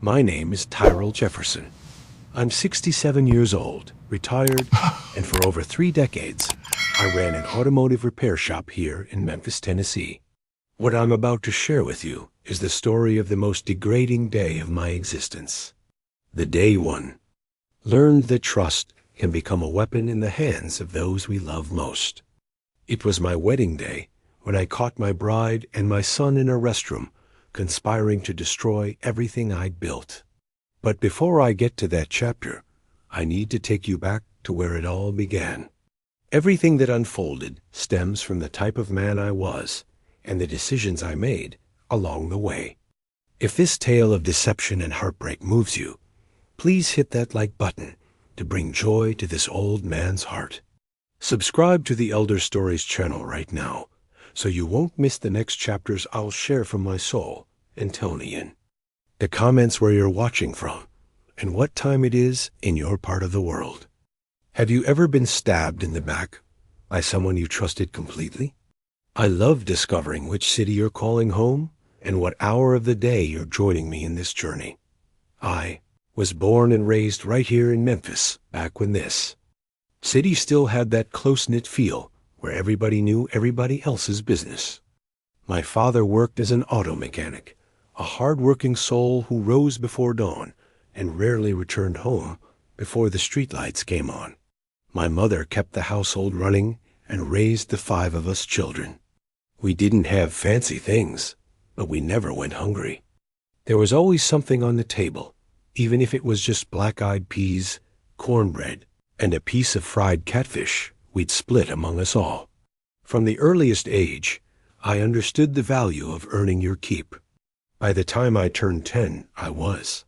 My name is Tyrell Jefferson. I'm 67 years old, retired, and for over 3 decades, I ran an automotive repair shop here in Memphis, Tennessee. What I'm about to share with you is the story of the most degrading day of my existence. The day one. Learned that trust can become a weapon in the hands of those we love most. It was my wedding day when I caught my bride and my son in a restroom, conspiring to destroy everything I'd built. But before I get to that chapter, I need to take you back to where it all began. Everything that unfolded stems from the type of man I was and the decisions I made along the way. If this tale of deception and heartbreak moves you, please hit that like button to bring joy to this old man's heart. Subscribe to the Elder Stories channel right now so you won't miss the next chapters I'll share from my soul and Tony in. The comments where you're watching from and what time it is in your part of the world. Have you ever been stabbed in the back by someone you trusted completely? I love discovering which city you're calling home and what hour of the day you're joining me in this journey. I was born and raised right here in Memphis back when this city still had that close-knit feel where everybody knew everybody else's business. My father worked as an auto mechanic, a hard-working soul who rose before dawn and rarely returned home before the streetlights came on. My mother kept the household running and raised the 5 of us children. We didn't have fancy things, but we never went hungry. There was always something on the table, even if it was just black-eyed peas, cornbread, and a piece of fried catfish we'd split among us all. From the earliest age, I understood the value of earning your keep. By the time I turned 10, I was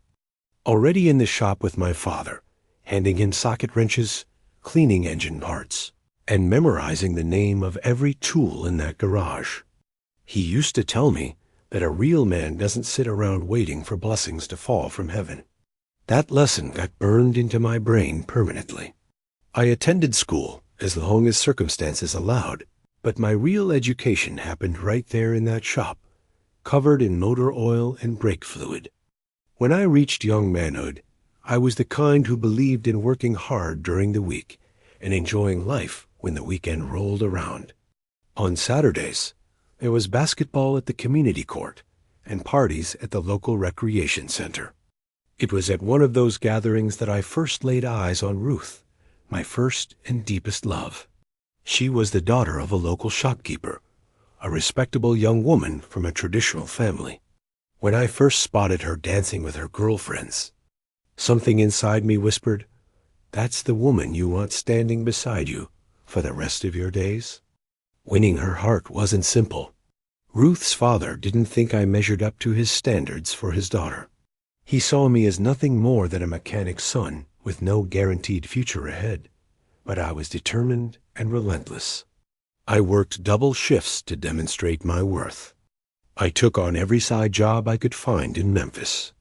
already in the shop with my father, handing him socket wrenches, cleaning engine parts, and memorizing the name of every tool in that garage. He used to tell me that a real man doesn't sit around waiting for blessings to fall from heaven. That lesson got burned into my brain permanently. I attended school as long as circumstances allowed, but my real education happened right there in that shop, covered in motor oil and brake fluid. When I reached young manhood, I was the kind who believed in working hard during the week and enjoying life when the weekend rolled around. On Saturdays, there was basketball at the community court and parties at the local recreation center. It was at one of those gatherings that I first laid eyes on Ruth, my first and deepest love. She was the daughter of a local shopkeeper, a respectable young woman from a traditional family. When I first spotted her dancing with her girlfriends, something inside me whispered, "That's the woman you want standing beside you for the rest of your days." Winning her heart wasn't simple. Ruth's father didn't think I measured up to his standards for his daughter. He saw me as nothing more than a mechanic's son with no guaranteed future ahead, but I was determined and relentless. I worked double shifts to demonstrate my worth. I took on every side job I could find in Memphis.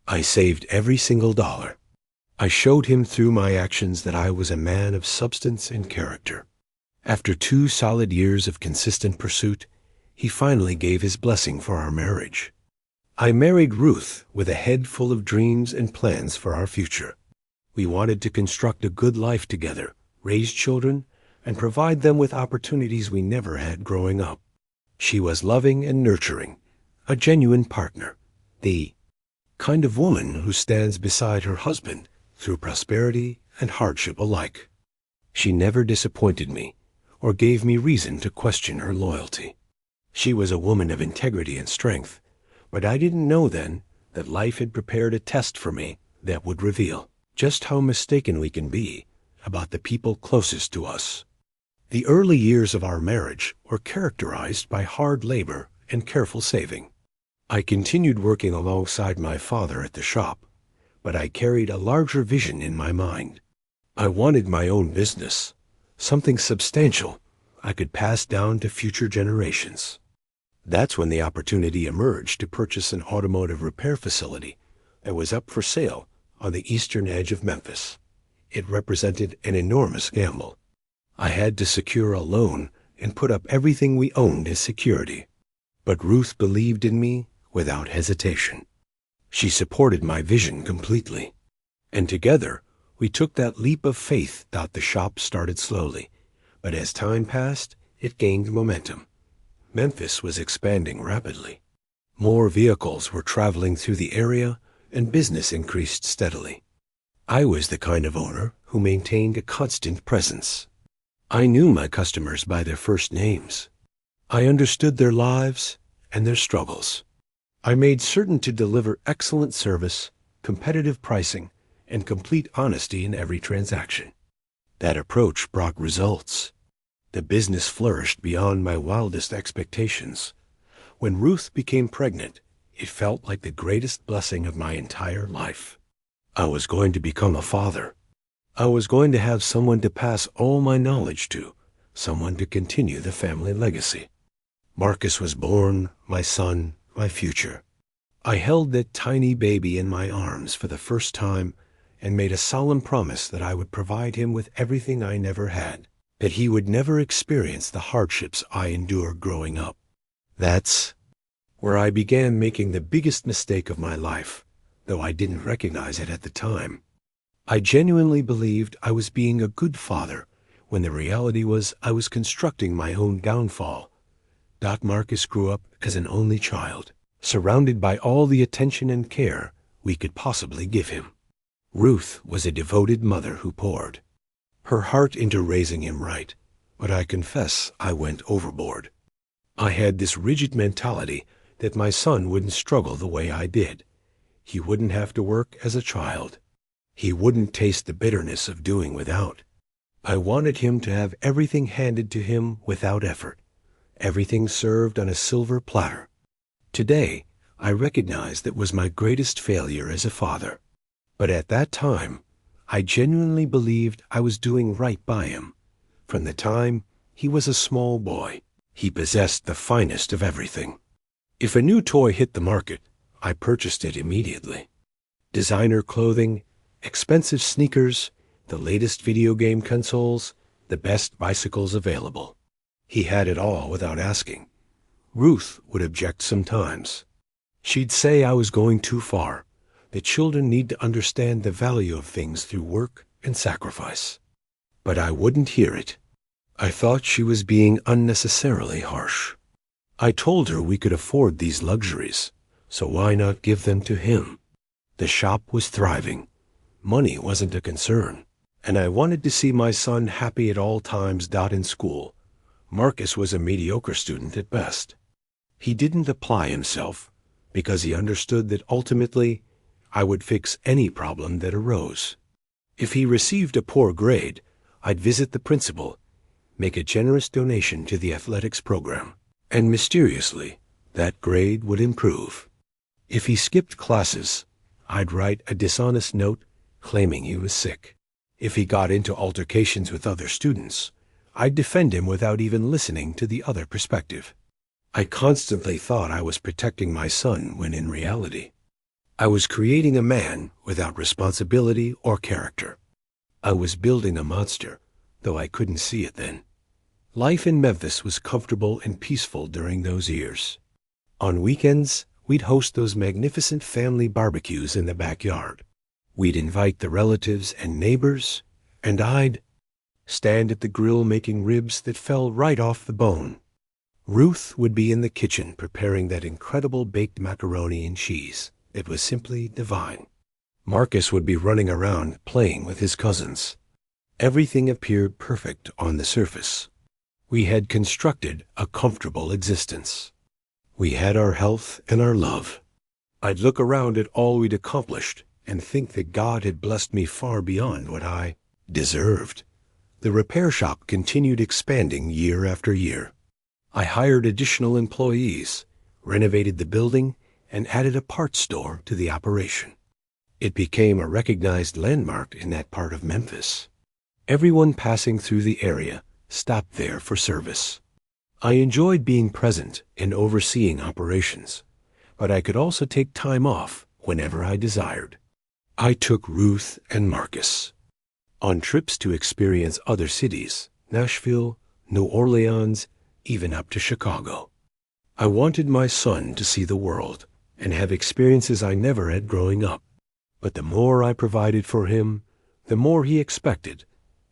I saved every single dollar. I showed him through my actions that I was a man of substance and character. After 2 solid years of consistent pursuit, he finally gave his blessing for our marriage. I married Ruth with a head full of dreams and plans for our future. We wanted to construct a good life together, raise children, and provide them with opportunities we never had growing up. She was loving and nurturing, a genuine partner, the kind of woman who stands beside her husband through prosperity and hardship alike. She never disappointed me or gave me reason to question her loyalty. She was a woman of integrity and strength, but I didn't know then that life had prepared a test for me that would reveal just how mistaken we can be about the people closest to us. The early years of our marriage were characterized by hard labor and careful saving. I continued working alongside my father at the shop, but I carried a larger vision in my mind. I wanted my own business, something substantial I could pass down to future generations. That's when the opportunity emerged to purchase an automotive repair facility that was up for sale on the eastern edge of Memphis. It represented an enormous gamble. I had to secure a loan and put up everything we owned as security. But Ruth believed in me without hesitation. She supported my vision completely. And together, we took that leap of faith. The shop started slowly, but as time passed, it gained momentum. Memphis was expanding rapidly. More vehicles were traveling through the area, and business increased steadily. I was the kind of owner who maintained a constant presence. I knew my customers by their first names. I understood their lives and their struggles. I made certain to deliver excellent service, competitive pricing, and complete honesty in every transaction. That approach brought results. The business flourished beyond my wildest expectations. When Ruth became pregnant, it felt like the greatest blessing of my entire life. I was going to become a father. I was going to have someone to pass all my knowledge to, someone to continue the family legacy. Marcus was born, my son, my future. I held that tiny baby in my arms for the first time and made a solemn promise that I would provide him with everything I never had, that he would never experience the hardships I endured growing up. That's where I began making the biggest mistake of my life, though I didn't recognize it at the time. I genuinely believed I was being a good father, when the reality was I was constructing my own downfall. Marcus grew up as an only child, surrounded by all the attention and care we could possibly give him. Ruth was a devoted mother who poured her heart into raising him right, but I confess I went overboard. I had this rigid mentality that my son wouldn't struggle the way I did. He wouldn't have to work as a child. He wouldn't taste the bitterness of doing without. I wanted him to have everything handed to him without effort, everything served on a silver platter. Today, I recognize that was my greatest failure as a father. But at that time, I genuinely believed I was doing right by him. From the time he was a small boy, he possessed the finest of everything. If a new toy hit the market, I purchased it immediately. Designer clothing, expensive sneakers, the latest video game consoles, the best bicycles available. He had it all without asking. Ruth would object sometimes. She'd say I was going too far, that children need to understand the value of things through work and sacrifice. But I wouldn't hear it. I thought she was being unnecessarily harsh. I told her we could afford these luxuries, so why not give them to him? The shop was thriving. Money wasn't a concern, and I wanted to see my son happy at all times. In school, Marcus was a mediocre student at best. He didn't apply himself because he understood that ultimately I would fix any problem that arose. If he received a poor grade, I'd visit the principal, make a generous donation to the athletics program, and mysteriously, that grade would improve. If he skipped classes, I'd write a dishonest note claiming he was sick. If he got into altercations with other students, I'd defend him without even listening to the other perspective. I constantly thought I was protecting my son when in reality, I was creating a man without responsibility or character. I was building a monster, though I couldn't see it then. Life in Memphis was comfortable and peaceful during those years. On weekends, we'd host those magnificent family barbecues in the backyard. We'd invite the relatives and neighbors, and I'd stand at the grill making ribs that fell right off the bone. Ruth would be in the kitchen preparing that incredible baked macaroni and cheese. It was simply divine. Marcus would be running around playing with his cousins. Everything appeared perfect on the surface. We had constructed a comfortable existence. We had our health and our love. I'd look around at all we'd accomplished and think that God had blessed me far beyond what I deserved. The repair shop continued expanding year after year. I hired additional employees, renovated the building, and added a parts store to the operation. It became a recognized landmark in that part of Memphis. Everyone passing through the area stopped there for service. I enjoyed being present and overseeing operations, but I could also take time off whenever I desired. I took Ruth and Marcus on trips to experience other cities, Nashville, New Orleans, even up to Chicago. I wanted my son to see the world and have experiences I never had growing up. But the more I provided for him, the more he expected,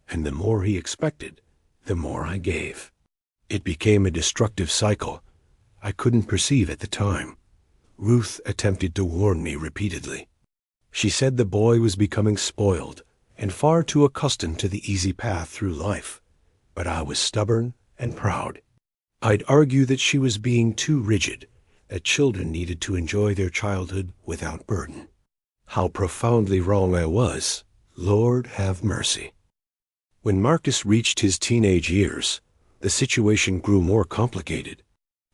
and the more he expected, the more I gave. It became a destructive cycle I couldn't perceive at the time. Ruth attempted to warn me repeatedly. She said the boy was becoming spoiled and far too accustomed to the easy path through life, but I was stubborn and proud. I'd argue that she was being too rigid, that children needed to enjoy their childhood without burden. How profoundly wrong I was, Lord have mercy. When Marcus reached his teenage years, the situation grew more complicated.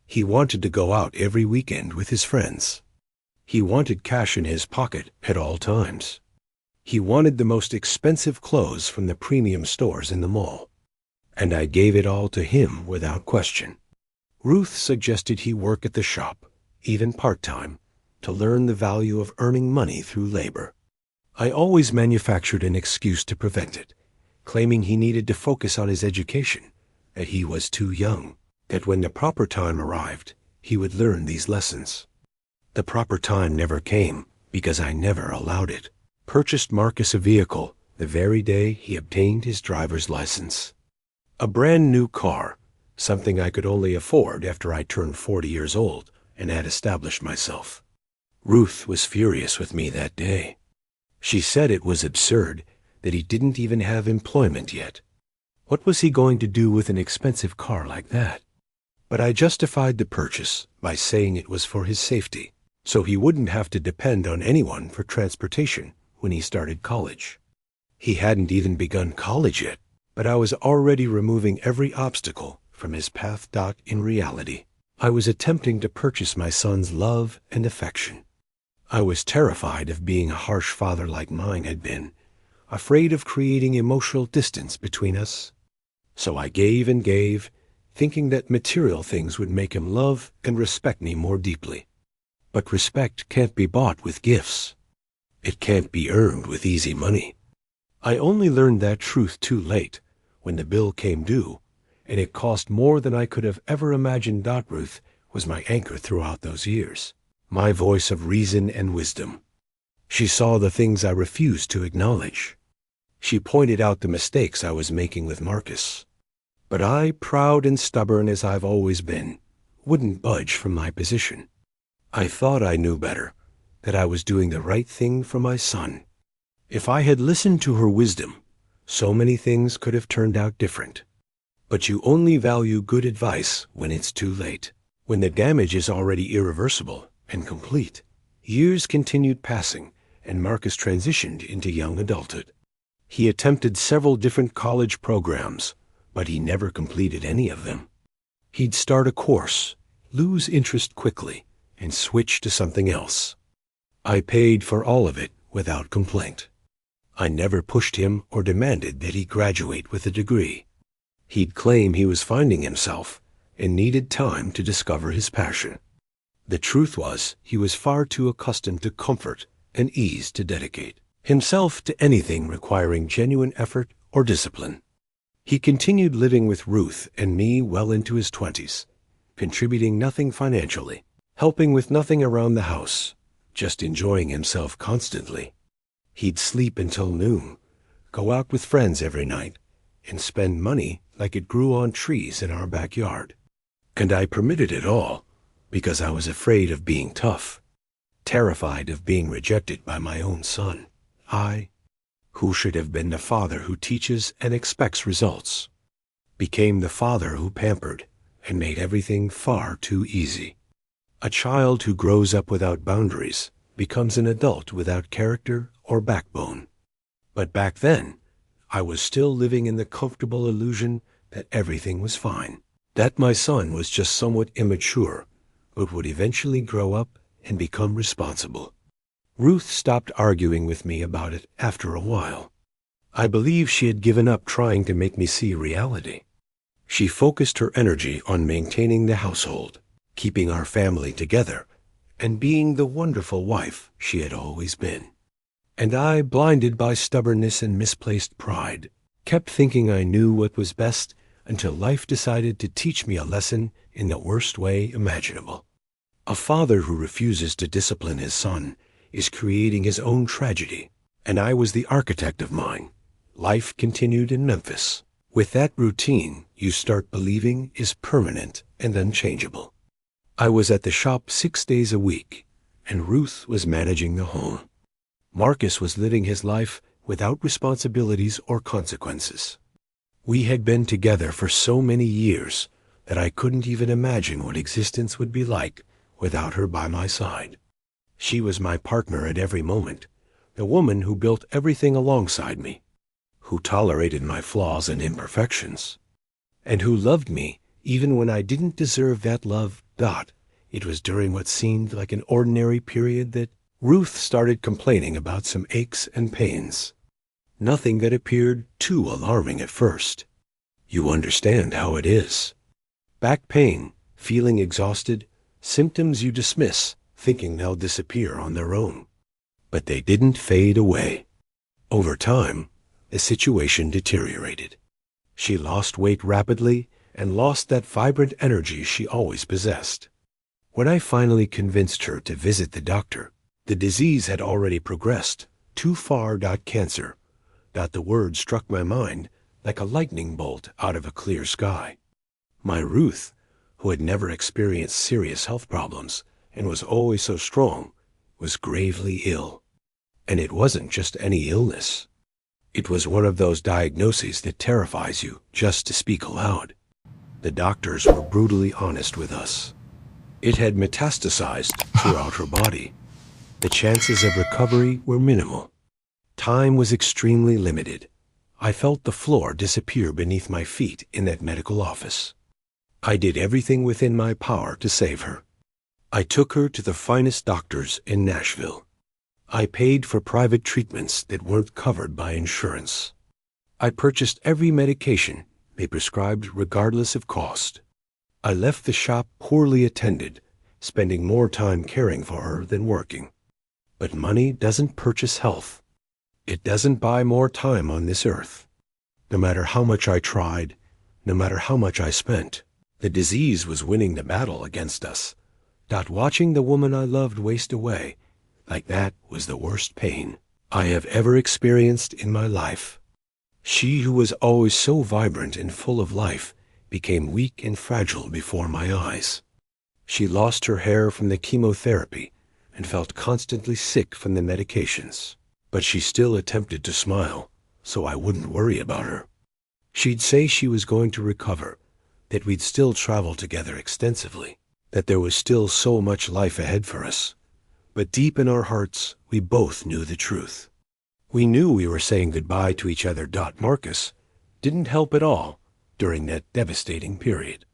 He wanted to go out every weekend with his friends. He wanted cash in his pocket at all times. He wanted the most expensive clothes from the premium stores in the mall. And I gave it all to him without question. Ruth suggested he work at the shop, even part-time, to learn the value of earning money through labor. I always manufactured an excuse to prevent it, claiming he needed to focus on his education, that he was too young, that when the proper time arrived, he would learn these lessons. The proper time never came because I never allowed it. Purchased Marcus a vehicle the very day he obtained his driver's license. A brand new car, something I could only afford after I turned 40 years old and had established myself. Ruth was furious with me that day. She said it was absurd that he didn't even have employment yet. What was he going to do with an expensive car like that? But I justified the purchase by saying it was for his safety, so he wouldn't have to depend on anyone for transportation when he started college. He hadn't even begun college yet, but I was already removing every obstacle from his path. In reality, I was attempting to purchase my son's love and affection. I was terrified of being a harsh father like mine had been, afraid of creating emotional distance between us. So I gave and gave, thinking that material things would make him love and respect me more deeply. But respect can't be bought with gifts. It can't be earned with easy money. I only learned that truth too late, when the bill came due, and it cost more than I could have ever imagined. Ruth was my anchor throughout those years, my voice of reason and wisdom. She saw the things I refused to acknowledge. She pointed out the mistakes I was making with Marcus. But I, proud and stubborn as I've always been, wouldn't budge from my position. I thought I knew better, that I was doing the right thing for my son. If I had listened to her wisdom, so many things could have turned out different. But you only value good advice when it's too late, when the damage is already irreversible and complete. Years continued passing, and Marcus transitioned into young adulthood. He attempted several different college programs, but he never completed any of them. He'd start a course, lose interest quickly, and switch to something else. I paid for all of it without complaint. I never pushed him or demanded that he graduate with a degree. He'd claim he was finding himself and needed time to discover his passion. The truth was, he was far too accustomed to comfort and ease to dedicate himself to anything requiring genuine effort or discipline. He continued living with Ruth and me well into his 20s, contributing nothing financially, helping with nothing around the house, just enjoying himself constantly. He'd sleep until noon, go out with friends every night, and spend money like it grew on trees in our backyard. And I permitted it all because I was afraid of being tough, terrified of being rejected by my own son. I, who should have been the father who teaches and expects results, became the father who pampered and made everything far too easy. A child who grows up without boundaries becomes an adult without character or backbone. But back then, I was still living in the comfortable illusion that everything was fine, that my son was just somewhat immature, but would eventually grow up and become responsible. Ruth stopped arguing with me about it after a while. I believe she had given up trying to make me see reality. She focused her energy on maintaining the household, keeping our family together, and being the wonderful wife she had always been. And I, blinded by stubbornness and misplaced pride, kept thinking I knew what was best until life decided to teach me a lesson in the worst way imaginable. A father who refuses to discipline his son is creating his own tragedy, and I was the architect of mine. Life continued in Memphis. With that routine, you start believing is permanent and unchangeable. I was at the shop 6 days a week, and Ruth was managing the home. Marcus was living his life without responsibilities or consequences. We had been together for so many years that I couldn't even imagine what existence would be like without her by my side. She was my partner at every moment, the woman who built everything alongside me, who tolerated my flaws and imperfections, and who loved me even when I didn't deserve that love. It was during what seemed like an ordinary period that Ruth started complaining about some aches and pains. Nothing that appeared too alarming at first. You understand how it is. Back pain, feeling exhausted, symptoms you dismiss, thinking they'll disappear on their own. But they didn't fade away. Over time, the situation deteriorated. She lost weight rapidly and lost that vibrant energy she always possessed. When I finally convinced her to visit the doctor, the disease had already progressed too far. Cancer. The word struck my mind like a lightning bolt out of a clear sky. My Ruth, who had never experienced serious health problems and was always so strong, was gravely ill. And it wasn't just any illness. It was one of those diagnoses that terrifies you just to speak aloud. The doctors were brutally honest with us. It had metastasized throughout her body. The chances of recovery were minimal. Time was extremely limited. I felt the floor disappear beneath my feet in that medical office. I did everything within my power to save her. I took her to the finest doctors in Nashville. I paid for private treatments that weren't covered by insurance. I purchased every medication they prescribed regardless of cost. I left the shop poorly attended, spending more time caring for her than working. But money doesn't purchase health. It doesn't buy more time on this earth. No matter how much I tried, no matter how much I spent, the disease was winning the battle against us. Watching the woman I loved waste away like that was the worst pain I have ever experienced in my life. She who was always so vibrant and full of life became weak and fragile before my eyes. She lost her hair from the chemotherapy and felt constantly sick from the medications. But she still attempted to smile, so I wouldn't worry about her. She'd say she was going to recover, that we'd still travel together extensively, that there was still so much life ahead for us. But deep in our hearts, we both knew the truth. We knew we were saying goodbye to each other. Marcus didn't help at all during that devastating period.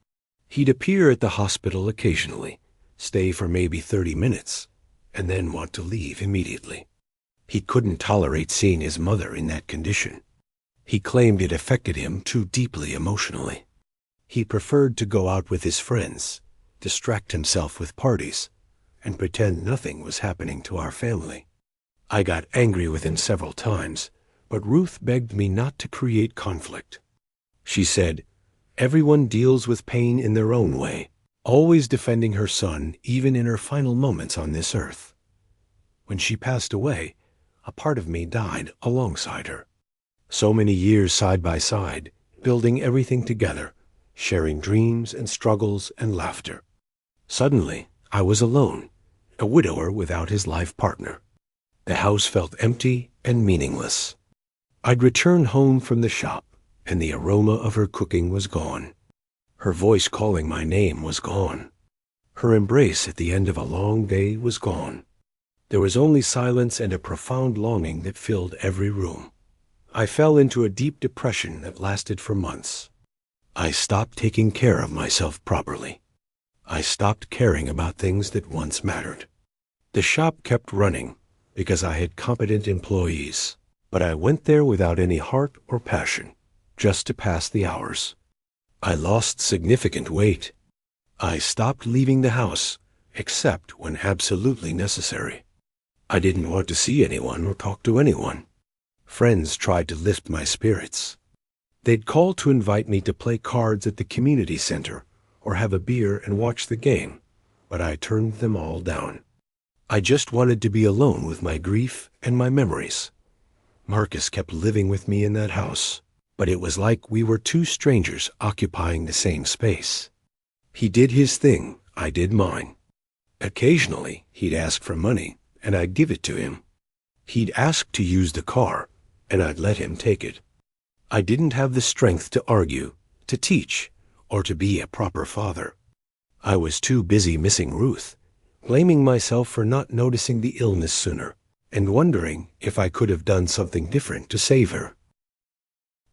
He'd appear at the hospital occasionally, stay for maybe 30 minutes, and then want to leave immediately. He couldn't tolerate seeing his mother in that condition. He claimed it affected him too deeply emotionally. He preferred to go out with his friends, distract himself with parties, and pretend nothing was happening to our family. I got angry with him several times, but Ruth begged me not to create conflict. She said, "Everyone deals with pain in their own way," always defending her son even in her final moments on this earth. When she passed away, a part of me died alongside her. So many years side by side, building everything together, sharing dreams and struggles and laughter. Suddenly, I was alone, a widower without his life partner. The house felt empty and meaningless. I'd returned home from the shop, and the aroma of her cooking was gone. Her voice calling my name was gone. Her embrace at the end of a long day was gone. There was only silence and a profound longing that filled every room. I fell into a deep depression that lasted for months. I stopped taking care of myself properly. I stopped caring about things that once mattered. The shop kept running because I had competent employees, but I went there without any heart or passion, just to pass the hours. I lost significant weight. I stopped leaving the house, except when absolutely necessary. I didn't want to see anyone or talk to anyone. Friends tried to lift my spirits. They'd call to invite me to play cards at the community center or have a beer and watch the game, but I turned them all down. I just wanted to be alone with my grief and my memories. Marcus kept living with me in that house, but it was like we were two strangers occupying the same space. He did his thing, I did mine. Occasionally, he'd ask for money, and I'd give it to him. He'd ask to use the car, and I'd let him take it. I didn't have the strength to argue, to teach, or to be a proper father. I was too busy missing Ruth, blaming myself for not noticing the illness sooner, and wondering if I could have done something different to save her.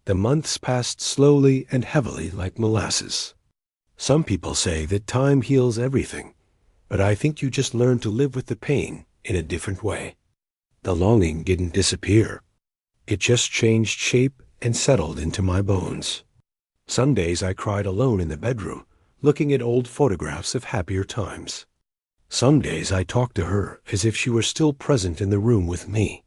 The months passed slowly and heavily like molasses. Some people say that time heals everything, but I think you just learn to live with the pain in a different way. The longing didn't disappear. It just changed shape and settled into my bones. Some days I cried alone in the bedroom, looking at old photographs of happier times. Some days I talked to her as if she were still present in the room with me.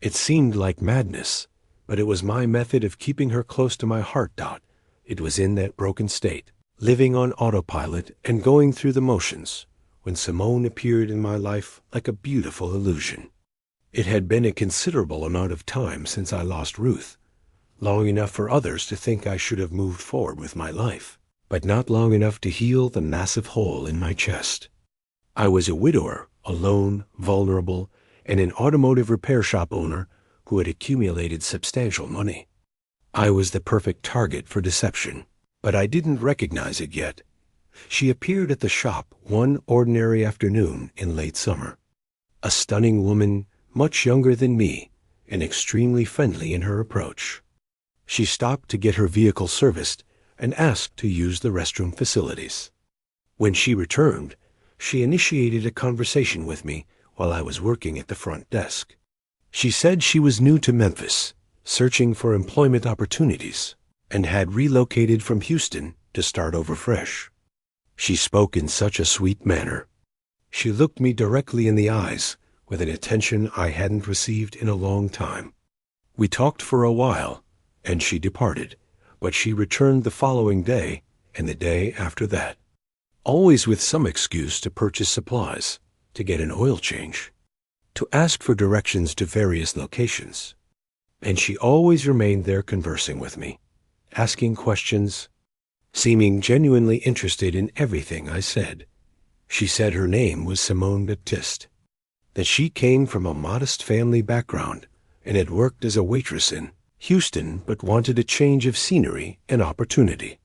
It seemed like madness, but it was my method of keeping her close to my heart. It was in that broken state, living on autopilot and going through the motions, when Simone appeared in my life like a beautiful illusion. It had been a considerable amount of time since I lost Ruth, long enough for others to think I should have moved forward with my life, but not long enough to heal the massive hole in my chest. I was a widower, alone, vulnerable, and an automotive repair shop owner who had accumulated substantial money. I was the perfect target for deception, but I didn't recognize it yet. She appeared at the shop one ordinary afternoon in late summer. A stunning woman, much younger than me, and extremely friendly in her approach. She stopped to get her vehicle serviced and asked to use the restroom facilities. When she returned, she initiated a conversation with me while I was working at the front desk. She said she was new to Memphis, searching for employment opportunities, and had relocated from Houston to start over fresh. She spoke in such a sweet manner. She looked me directly in the eyes with an attention I hadn't received in a long time. We talked for a while, and she departed, but she returned the following day and the day after that, always with some excuse to purchase supplies, to get an oil change, to ask for directions to various locations. And she always remained there conversing with me, asking questions, seeming genuinely interested in everything I said. She said her name was Simone Baptiste, that she came from a modest family background and had worked as a waitress in Houston but wanted a change of scenery and opportunity.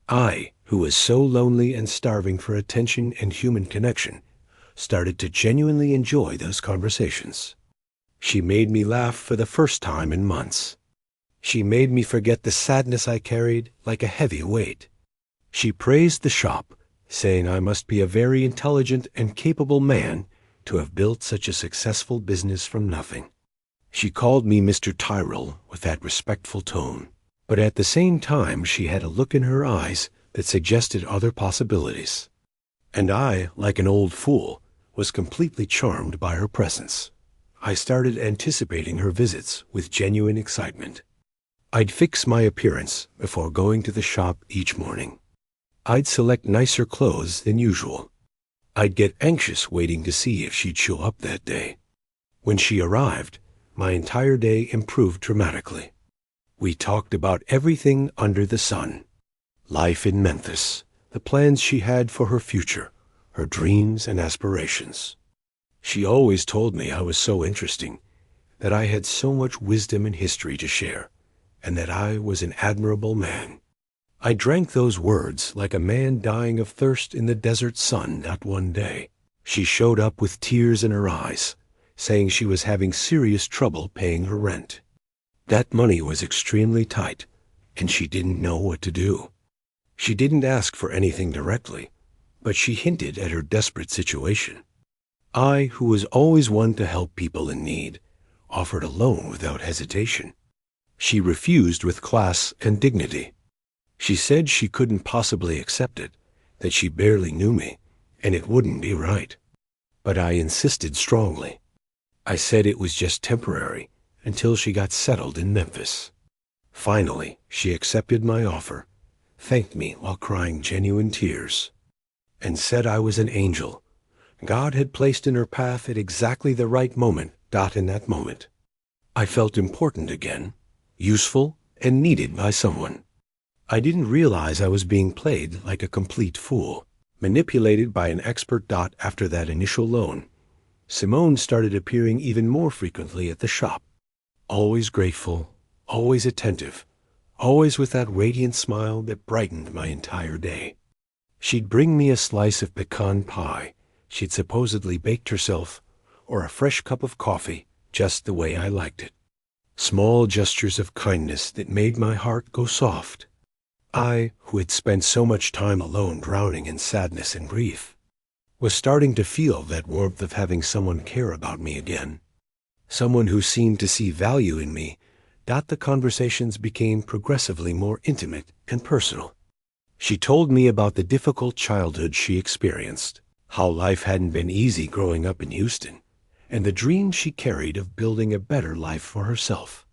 I, who was so lonely and starving for attention and human connection, started to genuinely enjoy those conversations. She made me laugh for the first time in months. She made me forget the sadness I carried like a heavy weight. She praised the shop, saying I must be a very intelligent and capable man to have built such a successful business from nothing. She called me Mr. Tyrrell with that respectful tone, but at the same time she had a look in her eyes that suggested other possibilities. And I, like an old fool, was completely charmed by her presence. I started anticipating her visits with genuine excitement. I'd fix my appearance before going to the shop each morning. I'd select nicer clothes than usual. I'd get anxious waiting to see if she'd show up that day. When she arrived, my entire day improved dramatically. We talked about everything under the sun. Life in Memphis, the plans she had for her future, her dreams and aspirations. She always told me I was so interesting, that I had so much wisdom and history to share, and that I was an admirable man. I drank those words like a man dying of thirst in the desert sun that one day. She showed up with tears in her eyes, saying she was having serious trouble paying her rent. That money was extremely tight, and she didn't know what to do. She didn't ask for anything directly, but she hinted at her desperate situation. I, who was always one to help people in need, offered a loan without hesitation. She refused with class and dignity. She said she couldn't possibly accept it, that she barely knew me, and it wouldn't be right. But I insisted strongly. I said it was just temporary, until she got settled in Memphis. Finally, she accepted my offer, thanked me while crying genuine tears. and said I was an angel. God had placed in her path at exactly the right moment, in that moment. I felt important again, useful and needed by someone. I didn't realize I was being played like a complete fool, manipulated by an expert. After that initial loan, Simone started appearing even more frequently at the shop. Always grateful, always attentive, always with that radiant smile that brightened my entire day. She'd bring me a slice of pecan pie she'd supposedly baked herself, or a fresh cup of coffee, just the way I liked it. Small gestures of kindness that made my heart go soft. I, who had spent so much time alone drowning in sadness and grief, was starting to feel that warmth of having someone care about me again. Someone who seemed to see value in me. The conversations became progressively more intimate and personal. She told me about the difficult childhood she experienced, how life hadn't been easy growing up in Houston, and the dream she carried of building a better life for herself.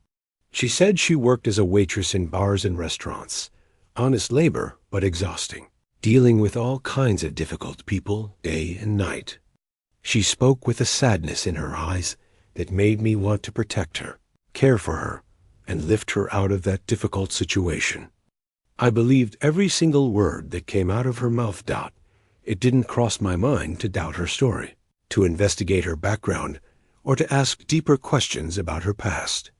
She said she worked as a waitress in bars and restaurants, honest labor but exhausting, dealing with all kinds of difficult people day and night. She spoke with a sadness in her eyes that made me want to protect her, care for her, and lift her out of that difficult situation. I believed every single word that came out of her mouth. It didn't cross my mind to doubt her story, to investigate her background, or to ask deeper questions about her past.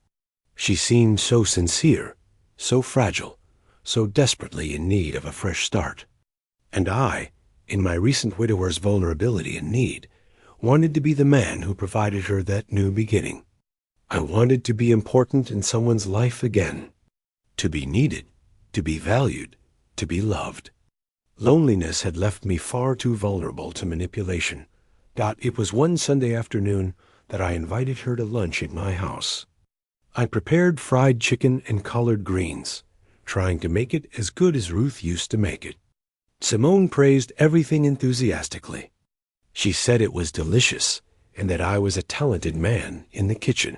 She seemed so sincere, so fragile, so desperately in need of a fresh start. And I, in my recent widower's vulnerability and need, wanted to be the man who provided her that new beginning. I wanted to be important in someone's life again, to be needed, to be valued, to be loved. Loneliness had left me far too vulnerable to manipulation. It was one Sunday afternoon that I invited her to lunch at my house. I prepared fried chicken and collard greens, trying to make it as good as Ruth used to make it. Simone praised everything enthusiastically. She said it was delicious and that I was a talented man in the kitchen.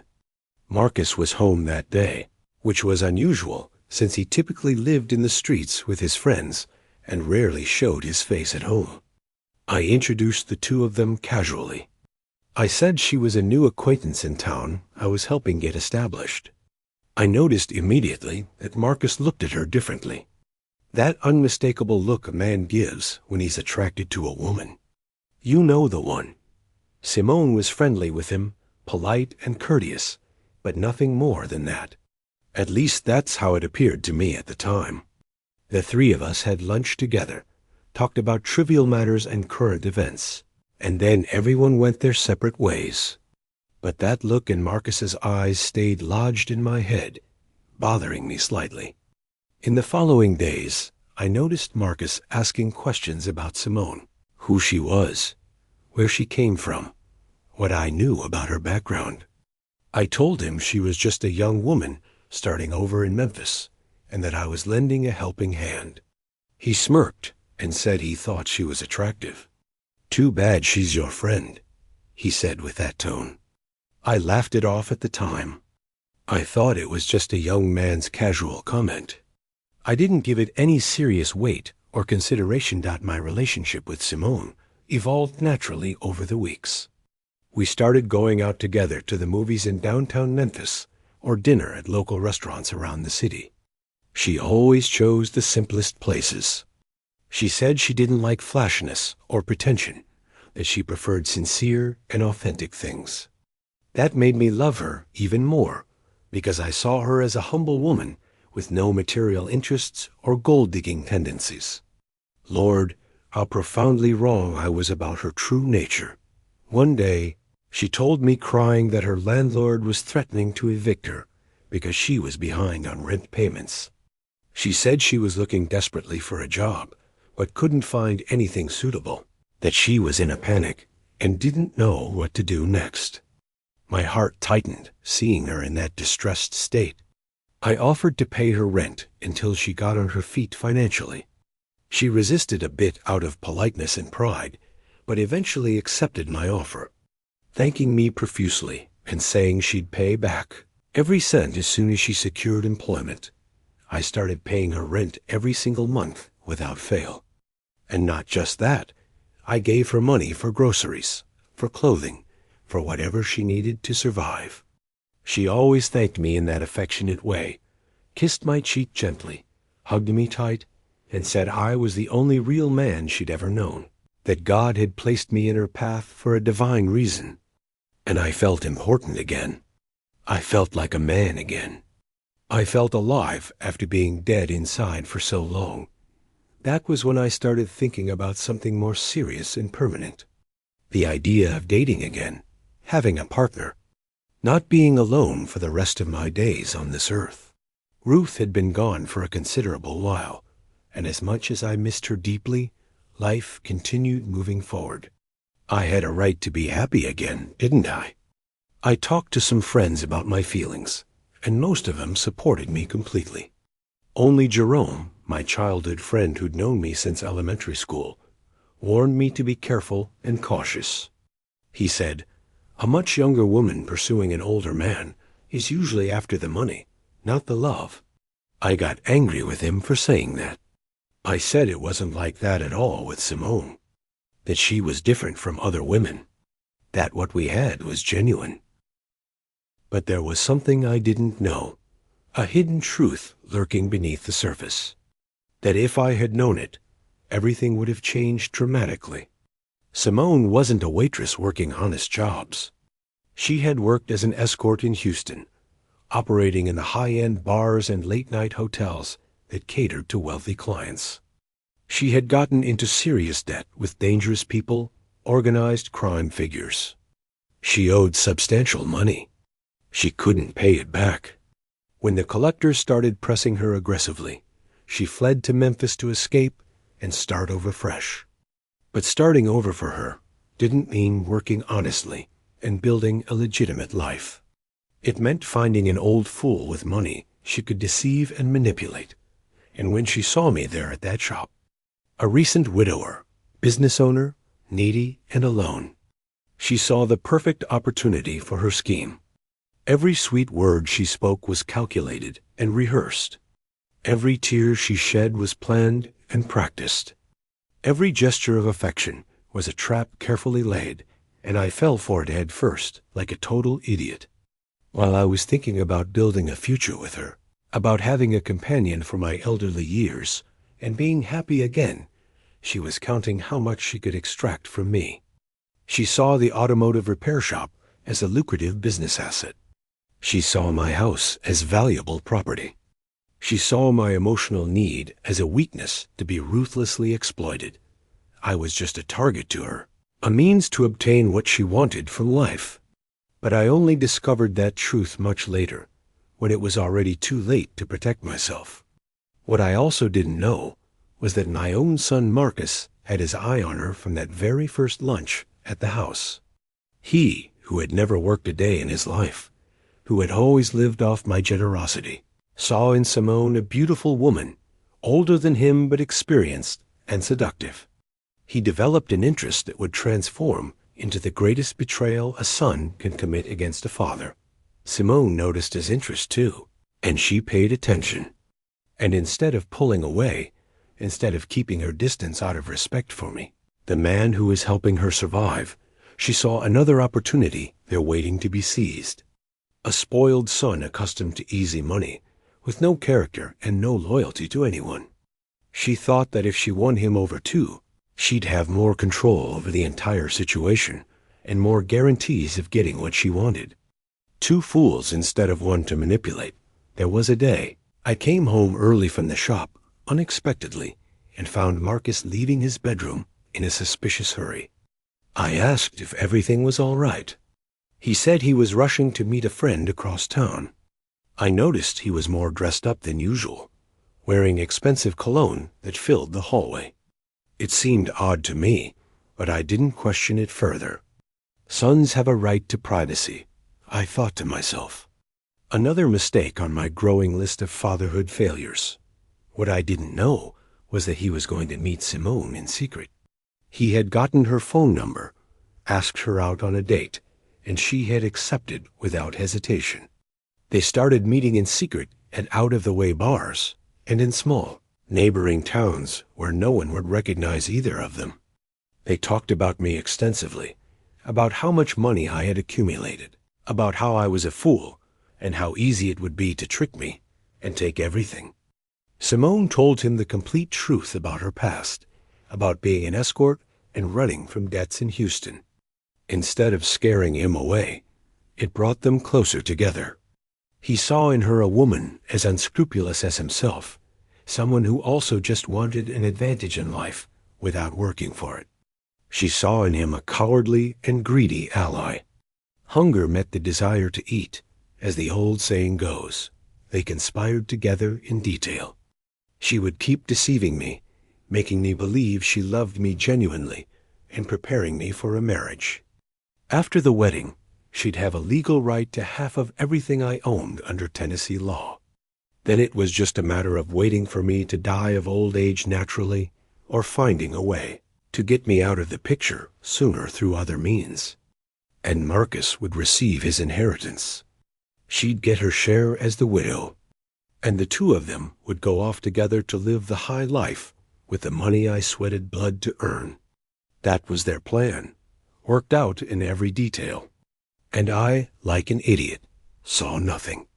Marcus was home that day, which was unusual since he typically lived in the streets with his friends and rarely showed his face at home. I introduced the two of them casually. I said she was a new acquaintance in town I was helping get established. I noticed immediately that Marcus looked at her differently. That unmistakable look a man gives when he's attracted to a woman. You know the one. Simone was friendly with him, polite and courteous, but nothing more than that. At least that's how it appeared to me at the time. The three of us had lunch together, talked about trivial matters and current events, and then everyone went their separate ways. But that look in Marcus's eyes stayed lodged in my head, bothering me slightly. In the following days, I noticed Marcus asking questions about Simone, who she was, where she came from, what I knew about her background. I told him she was just a young woman starting over in Memphis, and that I was lending a helping hand. He smirked and said he thought she was attractive. "Too bad she's your friend," he said with that tone. I laughed it off at the time. I thought it was just a young man's casual comment. I didn't give it any serious weight or consideration. My relationship with Simone evolved naturally over the weeks. We started going out together to the movies in downtown Memphis or dinner at local restaurants around the city. She always chose the simplest places. She said she didn't like flashiness or pretension, that she preferred sincere and authentic things. That made me love her even more, because I saw her as a humble woman with no material interests or gold-digging tendencies. Lord, how profoundly wrong I was about her true nature. One day, she told me crying that her landlord was threatening to evict her because she was behind on rent payments. She said she was looking desperately for a job, but couldn't find anything suitable, that she was in a panic and didn't know what to do next. My heart tightened seeing her in that distressed state. I offered to pay her rent until she got on her feet financially. She resisted a bit out of politeness and pride, but eventually accepted my offer, thanking me profusely and saying she'd pay back every cent as soon as she secured employment. I started paying her rent every single month without fail. And not just that, I gave her money for groceries, for clothing, for whatever she needed to survive. She always thanked me in that affectionate way, kissed my cheek gently, hugged me tight, and said I was the only real man she'd ever known, that God had placed me in her path for a divine reason. And I felt important again. I felt like a man again. I felt alive after being dead inside for so long. That was when I started thinking about something more serious and permanent. The idea of dating again, having a partner, not being alone for the rest of my days on this earth. Ruth had been gone for a considerable while, and as much as I missed her deeply, life continued moving forward. I had a right to be happy again, didn't I? I talked to some friends about my feelings, and most of them supported me completely. Only Jerome, my childhood friend who'd known me since elementary school, warned me to be careful and cautious. He said, "A much younger woman pursuing an older man is usually after the money, not the love." I got angry with him for saying that. I said it wasn't like that at all with Simone, that she was different from other women, that what we had was genuine. But there was something I didn't know, a hidden truth lurking beneath the surface, that if I had known it, everything would have changed dramatically. Simone wasn't a waitress working honest jobs. She had worked as an escort in Houston, operating in the high-end bars and late-night hotels that catered to wealthy clients. She had gotten into serious debt with dangerous people, organized crime figures. She owed substantial money. She couldn't pay it back. When the collectors started pressing her aggressively, she fled to Memphis to escape and start over fresh. But starting over for her didn't mean working honestly and building a legitimate life. It meant finding an old fool with money she could deceive and manipulate. And when she saw me there at that shop, a recent widower, business owner, needy and alone, she saw the perfect opportunity for her scheme. Every sweet word she spoke was calculated and rehearsed. Every tear she shed was planned and practiced. Every gesture of affection was a trap carefully laid, and I fell for it head first, like a total idiot. While I was thinking about building a future with her, about having a companion for my elderly years, and being happy again, she was counting how much she could extract from me. She saw the automotive repair shop as a lucrative business asset. She saw my house as valuable property. She saw my emotional need as a weakness to be ruthlessly exploited. I was just a target to her, a means to obtain what she wanted from life. But I only discovered that truth much later, when it was already too late to protect myself. What I also didn't know was that my own son Marcus had his eye on her from that very first lunch at the house. He, who had never worked a day in his life, who had always lived off my generosity, saw in Simone a beautiful woman, older than him but experienced and seductive. He developed an interest that would transform into the greatest betrayal a son can commit against a father. Simone noticed his interest too, and she paid attention. And instead of pulling away, instead of keeping her distance out of respect for me, the man who was helping her survive, she saw another opportunity there waiting to be seized. A spoiled son accustomed to easy money, with no character and no loyalty to anyone. She thought that if she won him over too, she'd have more control over the entire situation and more guarantees of getting what she wanted. Two fools instead of one to manipulate. There was a day I came home early from the shop, unexpectedly, and found Marcus leaving his bedroom in a suspicious hurry. I asked if everything was all right. He said he was rushing to meet a friend across town. I noticed he was more dressed up than usual, wearing expensive cologne that filled the hallway. It seemed odd to me, but I didn't question it further. Sons have a right to privacy, I thought to myself. Another mistake on my growing list of fatherhood failures. What I didn't know was that he was going to meet Simone in secret. He had gotten her phone number, asked her out on a date, and she had accepted without hesitation. They started meeting in secret at out-of-the-way bars and in small, neighboring towns where no one would recognize either of them. They talked about me extensively, about how much money I had accumulated, about how I was a fool, and how easy it would be to trick me and take everything. Simone told him the complete truth about her past, about being an escort and running from debts in Houston. Instead of scaring him away, it brought them closer together. He saw in her a woman as unscrupulous as himself, someone who also just wanted an advantage in life without working for it. She saw in him a cowardly and greedy ally. Hunger met the desire to eat. As the old saying goes, they conspired together in detail. She would keep deceiving me, making me believe she loved me genuinely and preparing me for a marriage. After the wedding, she'd have a legal right to half of everything I owned under Tennessee law. Then it was just a matter of waiting for me to die of old age naturally or finding a way to get me out of the picture sooner through other means. And Marcus would receive his inheritance. She'd get her share as the widow, and the two of them would go off together to live the high life with the money I sweated blood to earn. That was their plan, worked out in every detail. And I, like an idiot, saw nothing,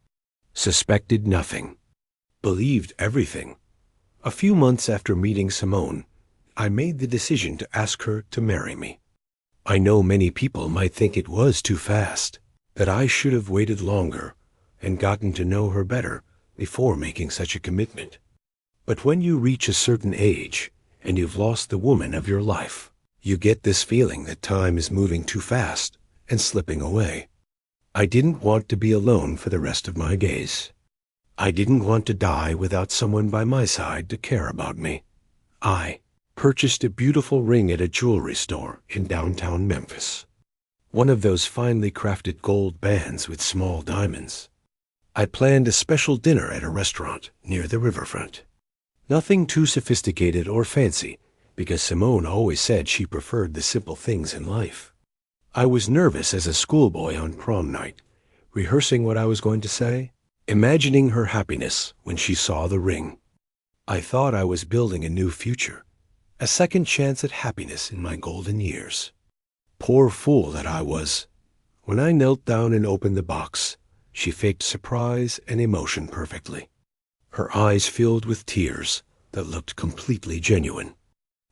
suspected nothing, believed everything. A few months after meeting Simone, I made the decision to ask her to marry me. I know many people might think it was too fast, that I should have waited longer and gotten to know her better before making such a commitment. But when you reach a certain age and you've lost the woman of your life, you get this feeling that time is moving too fast and slipping away. I didn't want to be alone for the rest of my days. I didn't want to die without someone by my side to care about me. I purchased a beautiful ring at a jewelry store in downtown Memphis. One of those finely crafted gold bands with small diamonds. I planned a special dinner at a restaurant near the riverfront. Nothing too sophisticated or fancy, because Simone always said she preferred the simple things in life. I was nervous as a schoolboy on prom night, rehearsing what I was going to say, imagining her happiness when she saw the ring. I thought I was building a new future, a second chance at happiness in my golden years. Poor fool that I was. When I knelt down and opened the box, she faked surprise and emotion perfectly. Her eyes filled with tears that looked completely genuine.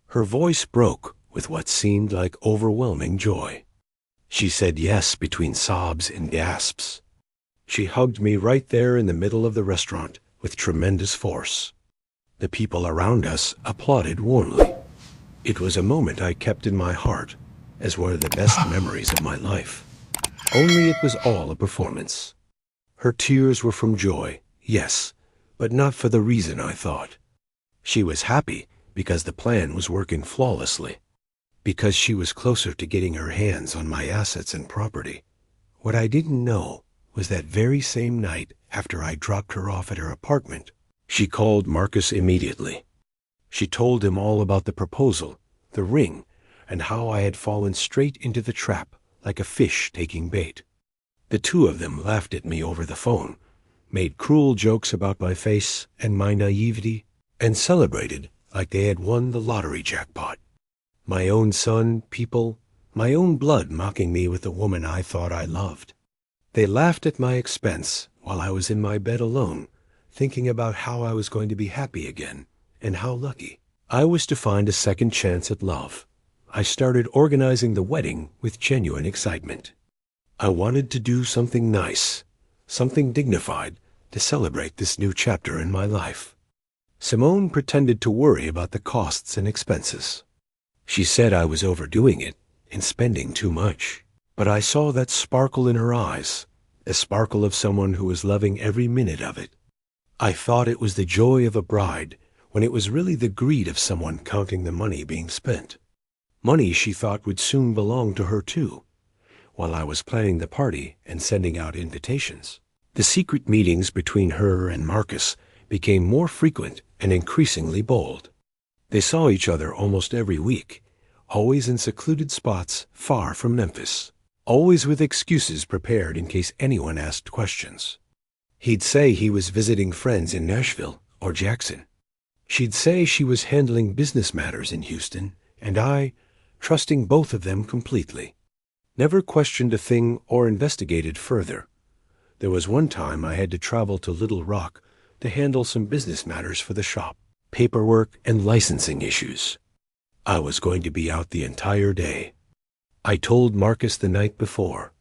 Her voice broke with what seemed like overwhelming joy. She said yes between sobs and gasps. She hugged me right there in the middle of the restaurant with tremendous force. The people around us applauded warmly. It was a moment I kept in my heart as one of the best memories of my life. Only it was all a performance. Her tears were from joy, yes, but not for the reason I thought. She was happy because the plan was working flawlessly, because she was closer to getting her hands on my assets and property. What I didn't know was that very same night after I dropped her off at her apartment, she called Marcus immediately. She told him all about the proposal, the ring, and how I had fallen straight into the trap like a fish taking bait. The two of them laughed at me over the phone, made cruel jokes about my face and my naivety, and celebrated like they had won the lottery jackpot. My own son, people, my own blood mocking me with the woman I thought I loved. They laughed at my expense while I was in my bed alone, thinking about how I was going to be happy again, and how lucky I was to find a second chance at love. I started organizing the wedding with genuine excitement. I wanted to do something nice, something dignified, to celebrate this new chapter in my life. Simone pretended to worry about the costs and expenses. She said I was overdoing it and spending too much, but I saw that sparkle in her eyes, a sparkle of someone who was loving every minute of it. I thought it was the joy of a bride when it was really the greed of someone counting the money being spent. Money she thought would soon belong to her too, while I was planning the party and sending out invitations. The secret meetings between her and Marcus became more frequent and increasingly bold. They saw each other almost every week, always in secluded spots far from Memphis, always with excuses prepared in case anyone asked questions. He'd say he was visiting friends in Nashville or Jackson. She'd say she was handling business matters in Houston, and I, trusting both of them completely. Never questioned a thing or investigated further. There was one time I had to travel to Little Rock to handle some business matters for the shop, paperwork and licensing issues. I was going to be out the entire day. I told Marcus the night before.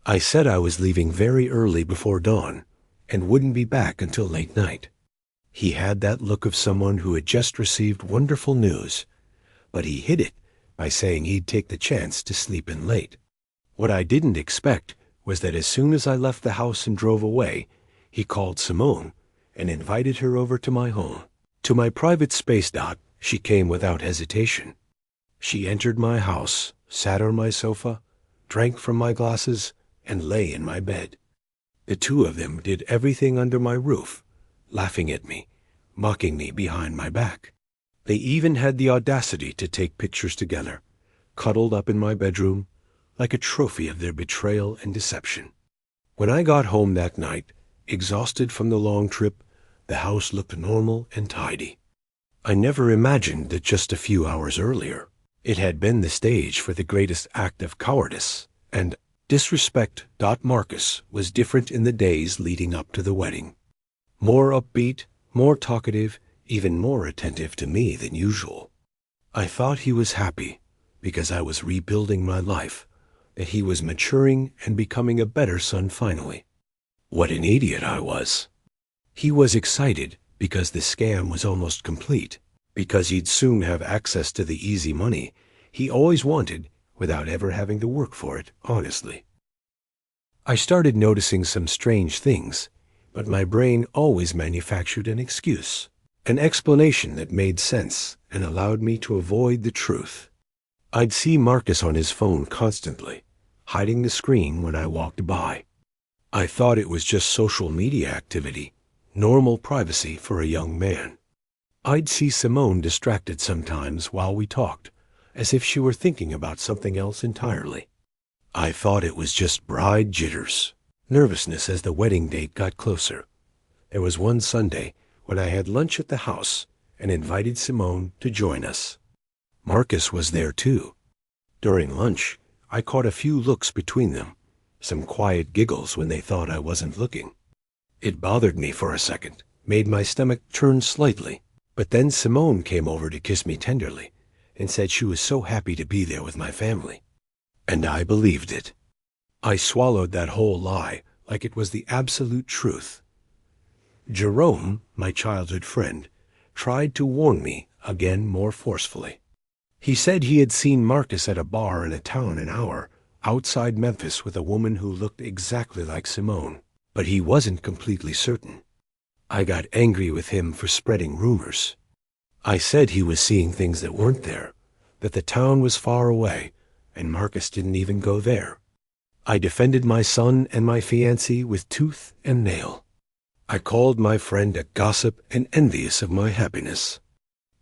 I said I was leaving very early before dawn and wouldn't be back until late night. He had that look of someone who had just received wonderful news, but he hid it by saying he'd take the chance to sleep in late. What I didn't expect was that as soon as I left the house and drove away, he called Simone and invited her over to my home. To my private space dock, she came without hesitation. She entered my house, sat on my sofa, drank from my glasses, and lay in my bed. The two of them did everything under my roof, laughing at me, mocking me behind my back. They even had the audacity to take pictures together, cuddled up in my bedroom, like a trophy of their betrayal and deception. When I got home that night, exhausted from the long trip, the house looked normal and tidy. I never imagined that just a few hours earlier, it had been the stage for the greatest act of cowardice and disrespect. Marcus was different in the days leading up to the wedding. More upbeat, more talkative, even more attentive to me than usual. I thought he was happy because I was rebuilding my life, that he was maturing and becoming a better son finally. What an idiot I was. He was excited because the scam was almost complete, because he'd soon have access to the easy money he always wanted without ever having to work for it, honestly. I started noticing some strange things, but my brain always manufactured an excuse, an explanation that made sense and allowed me to avoid the truth. I'd see Marcus on his phone constantly, hiding the screen when I walked by. I thought it was just social media activity, normal privacy for a young man. I'd see Simone distracted sometimes while we talked, as if she were thinking about something else entirely. I thought it was just bride jitters, nervousness as the wedding date got closer. There was one Sunday when I had lunch at the house and invited Simone to join us. Marcus was there too. During lunch, I caught a few looks between them, some quiet giggles when they thought I wasn't looking. It bothered me for a second, made my stomach turn slightly, but then Simone came over to kiss me tenderly and said she was so happy to be there with my family. And I believed it. I swallowed that whole lie like it was the absolute truth. Jerome, my childhood friend, tried to warn me again more forcefully. He said he had seen Marcus at a bar in a town an hour outside Memphis with a woman who looked exactly like Simone, but he wasn't completely certain. I got angry with him for spreading rumors. I said he was seeing things that weren't there, that the town was far away, and Marcus didn't even go there. I defended my son and my fiancée with tooth and nail. I called my friend a gossip and envious of my happiness.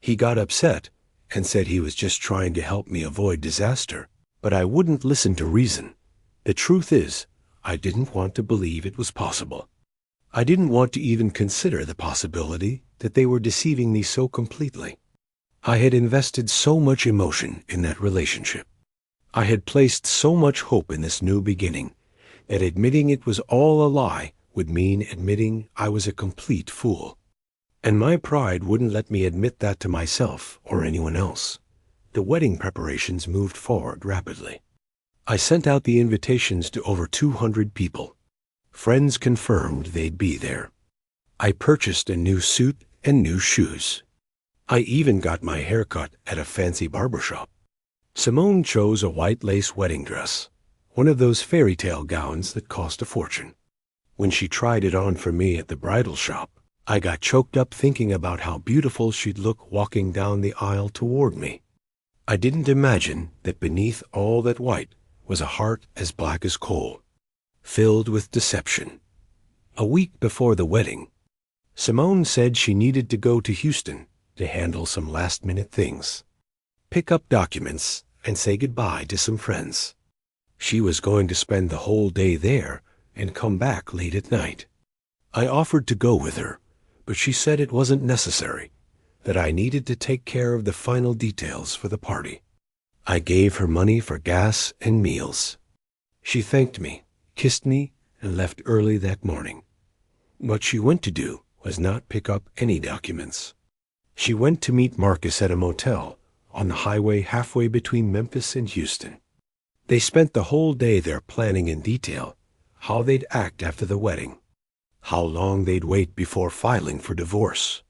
He got upset and said he was just trying to help me avoid disaster, but I wouldn't listen to reason. The truth is, I didn't want to believe it was possible. I didn't want to even consider the possibility that they were deceiving me so completely. I had invested so much emotion in that relationship. I had placed so much hope in this new beginning that admitting it was all a lie would mean admitting I was a complete fool. And my pride wouldn't let me admit that to myself or anyone else. The wedding preparations moved forward rapidly. I sent out the invitations to over 200 people. Friends confirmed they'd be there. I purchased a new suit and new shoes. I even got my hair cut at a fancy barbershop. Simone chose a white lace wedding dress, one of those fairy tale gowns that cost a fortune. When she tried it on for me at the bridal shop, I got choked up thinking about how beautiful she'd look walking down the aisle toward me. I didn't imagine that beneath all that white was a heart as black as coal, filled with deception. A week before the wedding, Simone said she needed to go to Houston to handle some last-minute things, pick up documents, and say goodbye to some friends. She was going to spend the whole day there and come back late at night. I offered to go with her, but she said it wasn't necessary, that I needed to take care of the final details for the party. I gave her money for gas and meals. She thanked me, kissed me, and left early that morning. What she went to do was not pick up any documents. She went to meet Marcus at a motel on the highway halfway between Memphis and Houston. They spent the whole day there planning in detail how they'd act after the wedding, how long they'd wait before filing for divorce,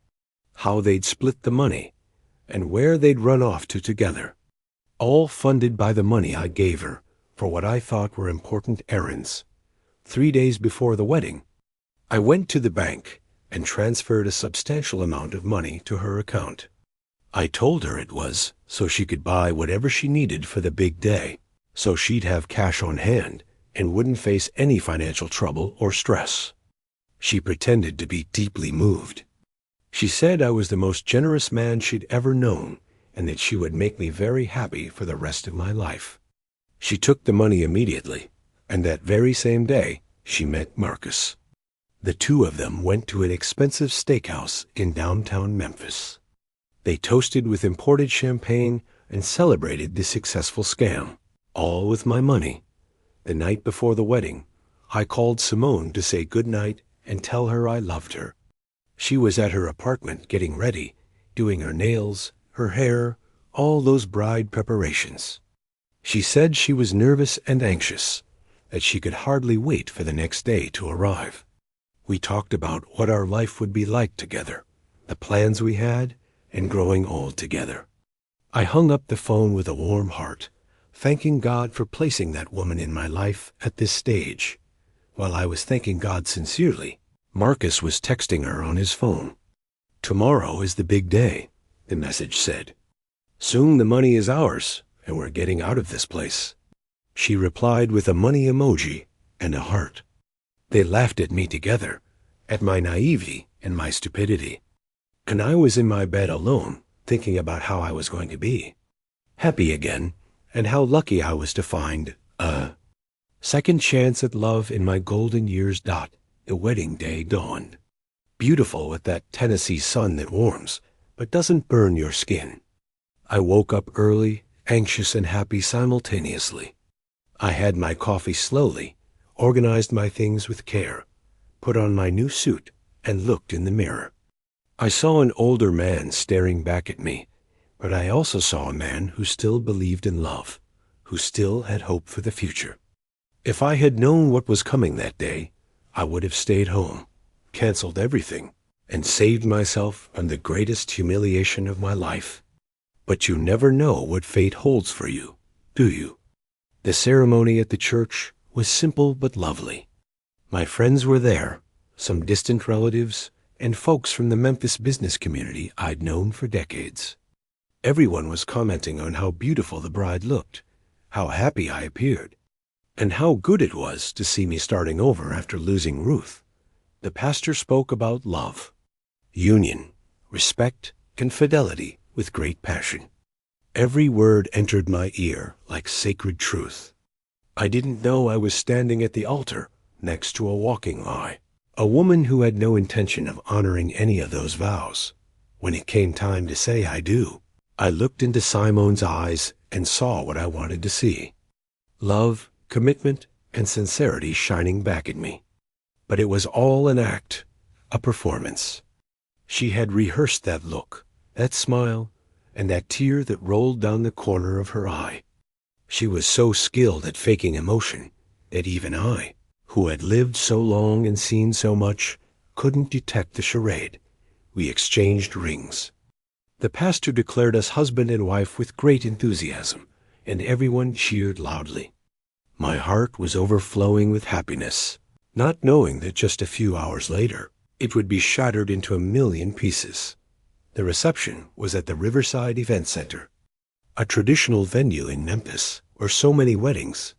how they'd split the money, and where they'd run off to together, all funded by the money I gave her for what I thought were important errands. 3 days before the wedding, I went to the bank and transferred a substantial amount of money to her account. I told her it was so she could buy whatever she needed for the big day, so she'd have cash on hand and wouldn't face any financial trouble or stress. She pretended to be deeply moved. She said I was the most generous man she'd ever known and that she would make me very happy for the rest of my life. She took the money immediately, and that very same day she met Marcus. The two of them went to an expensive steakhouse in downtown Memphis. They toasted with imported champagne and celebrated the successful scam, all with my money. The night before the wedding, I called Simone to say good night and tell her I loved her. She was at her apartment getting ready, doing her nails, her hair, all those bride preparations. She said she was nervous and anxious, that she could hardly wait for the next day to arrive. We talked about what our life would be like together, the plans we had, and growing old together. I hung up the phone with a warm heart, thanking God for placing that woman in my life at this stage. While I was thanking God sincerely, Marcus was texting her on his phone. "Tomorrow is the big day," the message said. "Soon the money is ours, and we're getting out of this place." She replied with a money emoji and a heart. They laughed at me together, at my naivety and my stupidity. And I was in my bed alone, thinking about how I was going to be happy again, and how lucky I was to find a second chance at love in my golden years. The wedding day dawned, beautiful with that Tennessee sun that warms, but doesn't burn your skin. I woke up early, anxious and happy simultaneously. I had my coffee slowly, organized my things with care, put on my new suit, and looked in the mirror. I saw an older man staring back at me, but I also saw a man who still believed in love, who still had hope for the future. If I had known what was coming that day, I would have stayed home, canceled everything, and saved myself from the greatest humiliation of my life. But you never know what fate holds for you, do you? The ceremony at the church was simple but lovely. My friends were there, some distant relatives, and folks from the Memphis business community I'd known for decades. Everyone was commenting on how beautiful the bride looked, how happy I appeared, and how good it was to see me starting over after losing Ruth. The pastor spoke about love, union, respect, and fidelity with great passion. Every word entered my ear like sacred truth. I didn't know I was standing at the altar next to a walking lie, a woman who had no intention of honoring any of those vows. When it came time to say I do, I looked into Simone's eyes and saw what I wanted to see. Love, commitment, and sincerity shining back at me. But it was all an act, a performance. She had rehearsed that look, that smile, and that tear that rolled down the corner of her eye. She was so skilled at faking emotion that even I, who had lived so long and seen so much, couldn't detect the charade. We exchanged rings. The pastor declared us husband and wife with great enthusiasm, and everyone cheered loudly. My heart was overflowing with happiness, not knowing that just a few hours later it would be shattered into a million pieces. The reception was at the Riverside Event Center, a traditional venue in Memphis where so many weddings,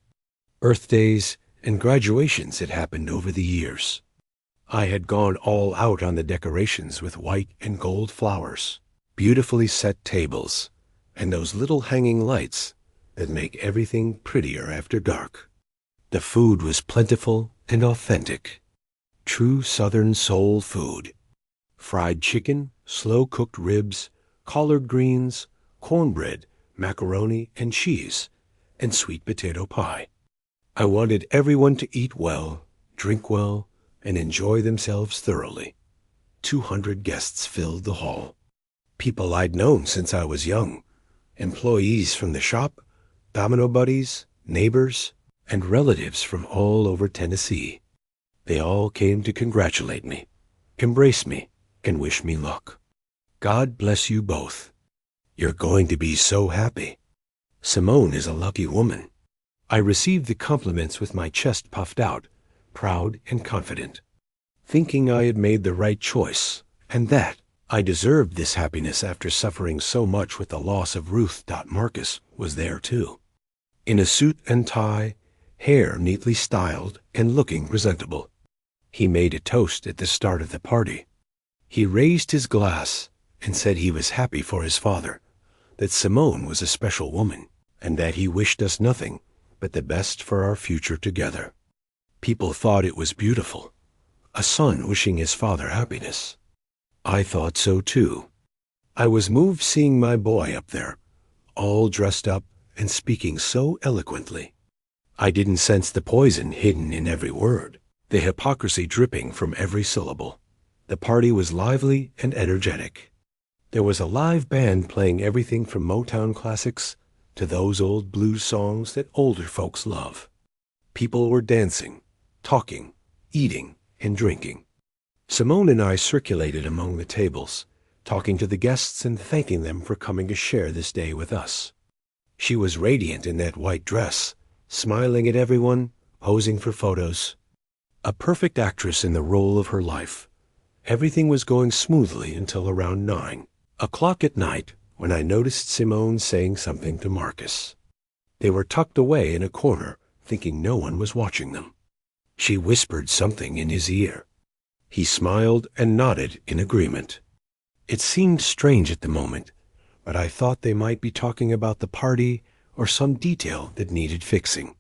birthdays, and graduations had happened over the years. I had gone all out on the decorations with white and gold flowers, beautifully set tables, and those little hanging lights that make everything prettier after dark. The food was plentiful and authentic, true Southern soul food. Fried chicken, slow-cooked ribs, collard greens, cornbread, macaroni and cheese, and sweet potato pie. I wanted everyone to eat well, drink well, and enjoy themselves thoroughly. 200 guests filled the hall. People I'd known since I was young, employees from the shop, domino buddies, neighbors, and relatives from all over Tennessee. They all came to congratulate me, embrace me, and wish me luck. God bless you both. You're going to be so happy. Simone is a lucky woman. I received the compliments with my chest puffed out, proud and confident, thinking I had made the right choice, and that I deserved this happiness after suffering so much with the loss of Ruth. Marcus was there too, in a suit and tie, hair neatly styled and looking presentable. He made a toast at the start of the party. He raised his glass and said he was happy for his father, that Simone was a special woman, and that he wished us nothing but the best for our future together. People thought it was beautiful, a son wishing his father happiness. I thought so too. I was moved seeing my boy up there, all dressed up and speaking so eloquently. I didn't sense the poison hidden in every word, the hypocrisy dripping from every syllable. The party was lively and energetic. There was a live band playing everything from Motown classics to those old blues songs that older folks love. People were dancing, talking, eating, and drinking. Simone and I circulated among the tables, talking to the guests and thanking them for coming to share this day with us. She was radiant in that white dress, smiling at everyone, posing for photos. A perfect actress in the role of her life. Everything was going smoothly until around 9:00 at night, when I noticed Simone saying something to Marcus. They were tucked away in a corner, thinking no one was watching them. She whispered something in his ear. He smiled and nodded in agreement. It seemed strange at the moment, but I thought they might be talking about the party or some detail that needed fixing.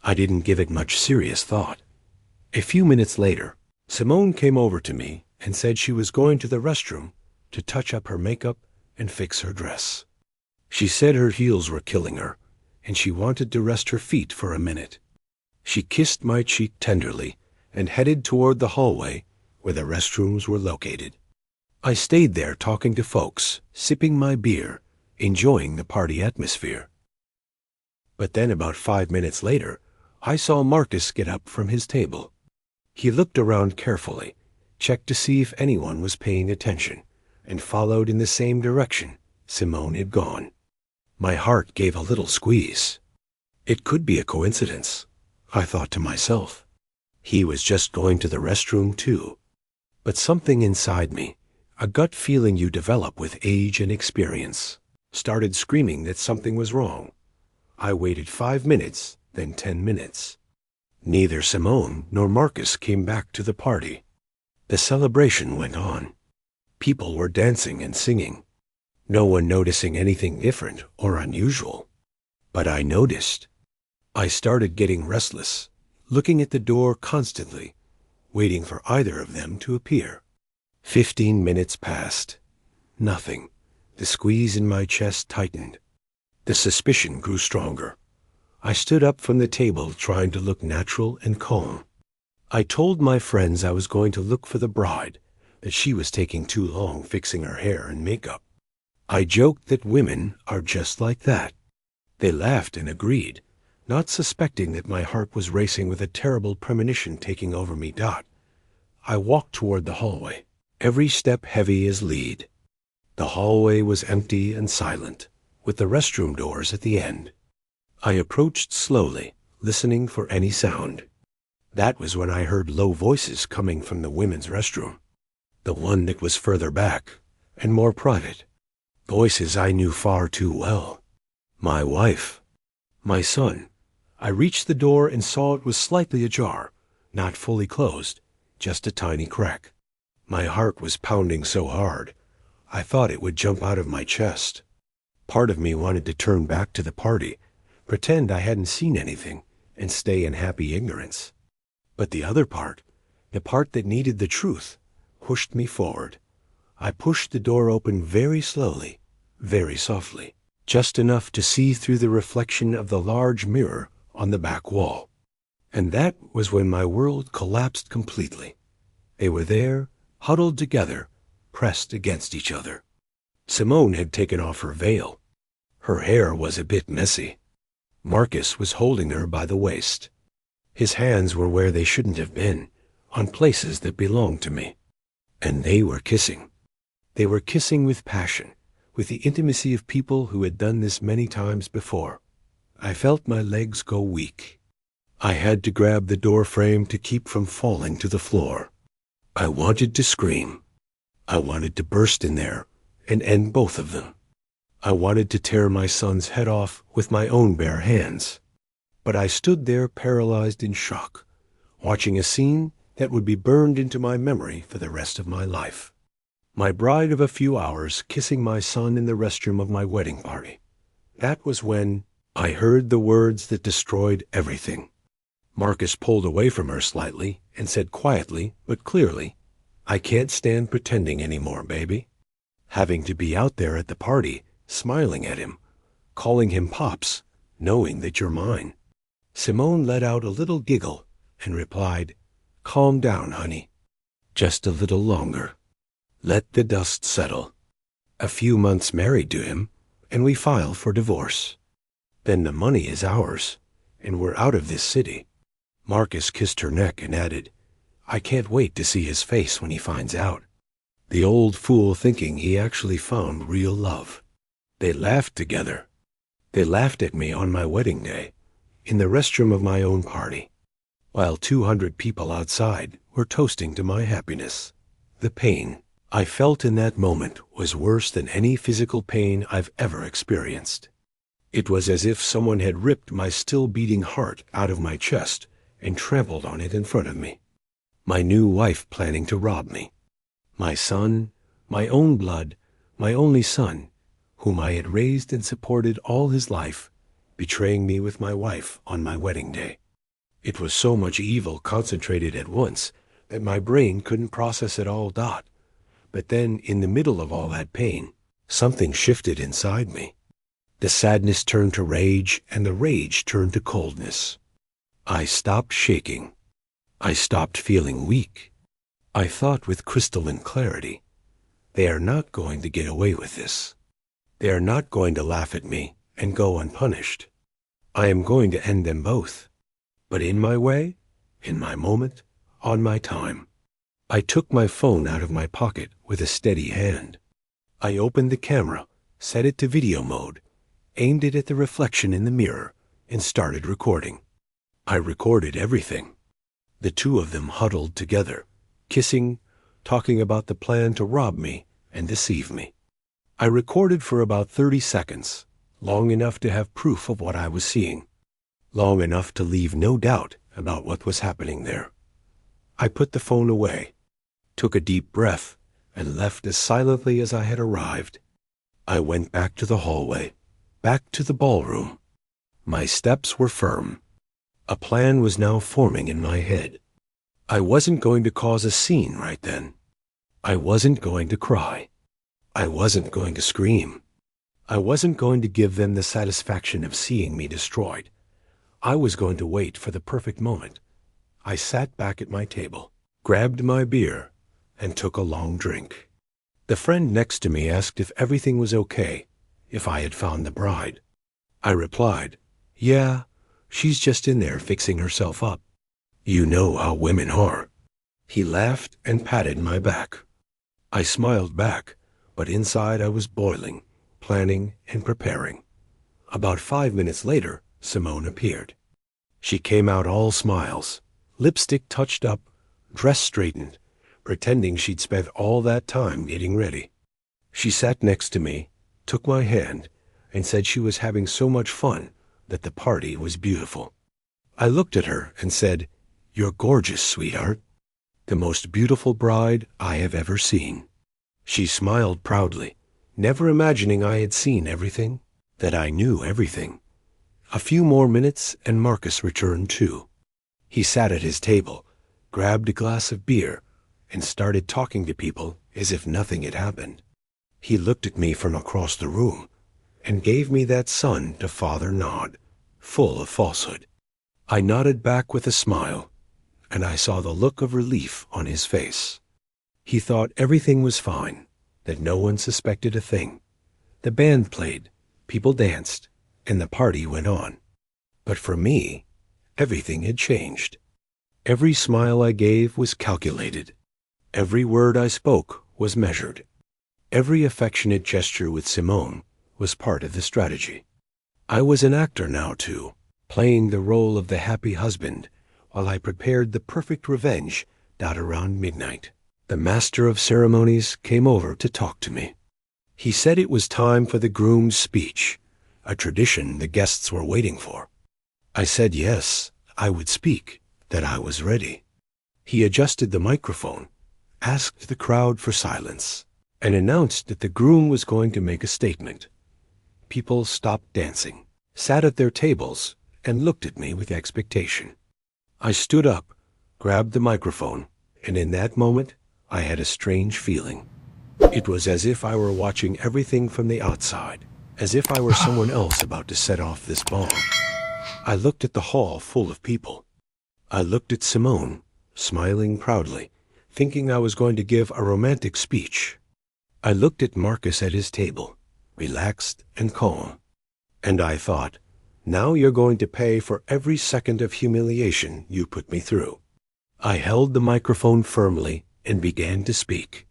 I didn't give it much serious thought. A few minutes later, Simone came over to me and said she was going to the restroom to touch up her makeup and fix her dress. She said her heels were killing her, and she wanted to rest her feet for a minute. She kissed my cheek tenderly and headed toward the hallway where the restrooms were located. I stayed there talking to folks, sipping my beer, enjoying the party atmosphere. But then about 5 minutes later, I saw Marcus get up from his table. He looked around carefully, checked to see if anyone was paying attention, and followed in the same direction Simone had gone. My heart gave a little squeeze. It could be a coincidence, I thought to myself. He was just going to the restroom too. But something inside me, a gut feeling you develop with age and experience, started screaming that something was wrong. I waited 5 minutes, then 10 minutes. Neither Simone nor Marcus came back to the party. The celebration went on. People were dancing and singing, no one noticing anything different or unusual. But I noticed. I started getting restless, looking at the door constantly, waiting for either of them to appear. 15 minutes passed. Nothing. The squeeze in my chest tightened. The suspicion grew stronger. I stood up from the table trying to look natural and calm. I told my friends I was going to look for the bride, that she was taking too long fixing her hair and makeup. I joked that women are just like that. They laughed and agreed, not suspecting that my heart was racing with a terrible premonition taking over me. I walked toward the hallway, every step heavy as lead. The hallway was empty and silent, with the restroom doors at the end. I approached slowly, listening for any sound. That was when I heard low voices coming from the women's restroom, the one that was further back and more private. Voices I knew far too well. My wife, my son. I reached the door and saw it was slightly ajar, not fully closed, just a tiny crack. My heart was pounding so hard, I thought it would jump out of my chest. Part of me wanted to turn back to the party, pretend I hadn't seen anything, and stay in happy ignorance. But the other part, the part that needed the truth, pushed me forward. I pushed the door open very slowly, very softly. just enough to see through the reflection of the large mirror on the back wall. And that was when my world collapsed completely. They were there, huddled together, pressed against each other. Simone had taken off her veil. Her hair was a bit messy. Marcus was holding her by the waist. His hands were where they shouldn't have been, on places that belonged to me. And they were kissing. They were kissing with passion, with the intimacy of people who had done this many times before. I felt my legs go weak. I had to grab the door frame to keep from falling to the floor. I wanted to scream. I wanted to burst in there and end both of them. I wanted to tear my son's head off with my own bare hands. But I stood there paralyzed in shock, watching a scene that would be burned into my memory for the rest of my life. My bride of a few hours kissing my son in the restroom of my wedding party. That was when I heard the words that destroyed everything. Marcus pulled away from her slightly and said quietly but clearly, "I can't stand pretending anymore, baby." Having to be out there at the party, smiling at him, calling him Pops, knowing that you're mine. Simone let out a little giggle and replied, "Calm down, honey. Just a little longer. Let the dust settle. A few months married to him, and we file for divorce. Then the money is ours, and we're out of this city." Marcus kissed her neck and added, "I can't wait to see his face when he finds out." The old fool thinking he actually found real love. They laughed together. They laughed at me on my wedding day, in the restroom of my own party, while 200 people outside were toasting to my happiness. The pain I felt in that moment was worse than any physical pain I've ever experienced. It was as if someone had ripped my still beating heart out of my chest and trampled on it in front of me. My new wife planning to rob me. My son, my own blood, my only son, whom I had raised and supported all his life, betraying me with my wife on my wedding day. It was so much evil concentrated at once that my brain couldn't process it all. But then, in the middle of all that pain, something shifted inside me. The sadness turned to rage, and the rage turned to coldness. I stopped shaking. I stopped feeling weak. I thought with crystalline clarity, they are not going to get away with this. They are not going to laugh at me and go unpunished. I am going to end them both. But in my way, in my moment, on my time. I took my phone out of my pocket with a steady hand. I opened the camera, set it to video mode, aimed it at the reflection in the mirror, and started recording. I recorded everything. The two of them huddled together, kissing, talking about the plan to rob me and deceive me. I recorded for about 30 seconds, long enough to have proof of what I was seeing, long enough to leave no doubt about what was happening there. I put the phone away, took a deep breath, and left as silently as I had arrived. I went back to the hallway, back to the ballroom. My steps were firm. A plan was now forming in my head. I wasn't going to cause a scene right then. I wasn't going to cry. I wasn't going to scream. I wasn't going to give them the satisfaction of seeing me destroyed. I was going to wait for the perfect moment. I sat back at my table, grabbed my beer, and took a long drink. The friend next to me asked if everything was okay, if I had found the bride. I replied, "Yeah, she's just in there fixing herself up. You know how women are." He laughed and patted my back. I smiled back, but inside I was boiling, planning and preparing. About 5 minutes later, Simone appeared. She came out all smiles, lipstick touched up, dress straightened, pretending she'd spent all that time getting ready. She sat next to me, took my hand, and said she was having so much fun that the party was beautiful. I looked at her and said, "You're gorgeous, sweetheart. The most beautiful bride I have ever seen." She smiled proudly, never imagining I had seen everything, that I knew everything. A few more minutes and Marcus returned too. He sat at his table, grabbed a glass of beer, and started talking to people as if nothing had happened. He looked at me from across the room, and gave me that son to father nod, full of falsehood. I nodded back with a smile, and I saw the look of relief on his face. He thought everything was fine, that no one suspected a thing. The band played, people danced, and the party went on. But for me, everything had changed. Every smile I gave was calculated. Every word I spoke was measured. Every affectionate gesture with Simone was part of the strategy. I was an actor now, too, playing the role of the happy husband while I prepared the perfect revenge that around midnight. The master of ceremonies came over to talk to me. He said it was time for the groom's speech, a tradition the guests were waiting for. I said yes, I would speak, that I was ready. He adjusted the microphone, asked the crowd for silence, and announced that the groom was going to make a statement. People stopped dancing, sat at their tables, and looked at me with expectation. I stood up, grabbed the microphone, and in that moment, I had a strange feeling. It was as if I were watching everything from the outside, as if I were someone else about to set off this bomb. I looked at the hall full of people. I looked at Simone, smiling proudly, thinking I was going to give a romantic speech. I looked at Marcus at his table, relaxed and calm. And I thought, now you're going to pay for every second of humiliation you put me through. I held the microphone firmly and began to speak.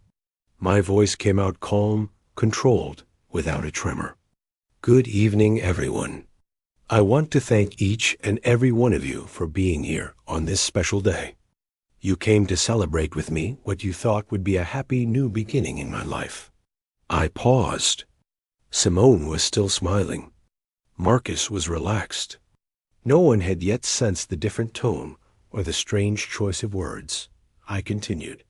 My voice came out calm, controlled, without a tremor. Good evening, everyone. I want to thank each and every one of you for being here on this special day. You came to celebrate with me what you thought would be a happy new beginning in my life. I paused. Simone was still smiling. Marcus was relaxed. No one had yet sensed the different tone or the strange choice of words. I continued.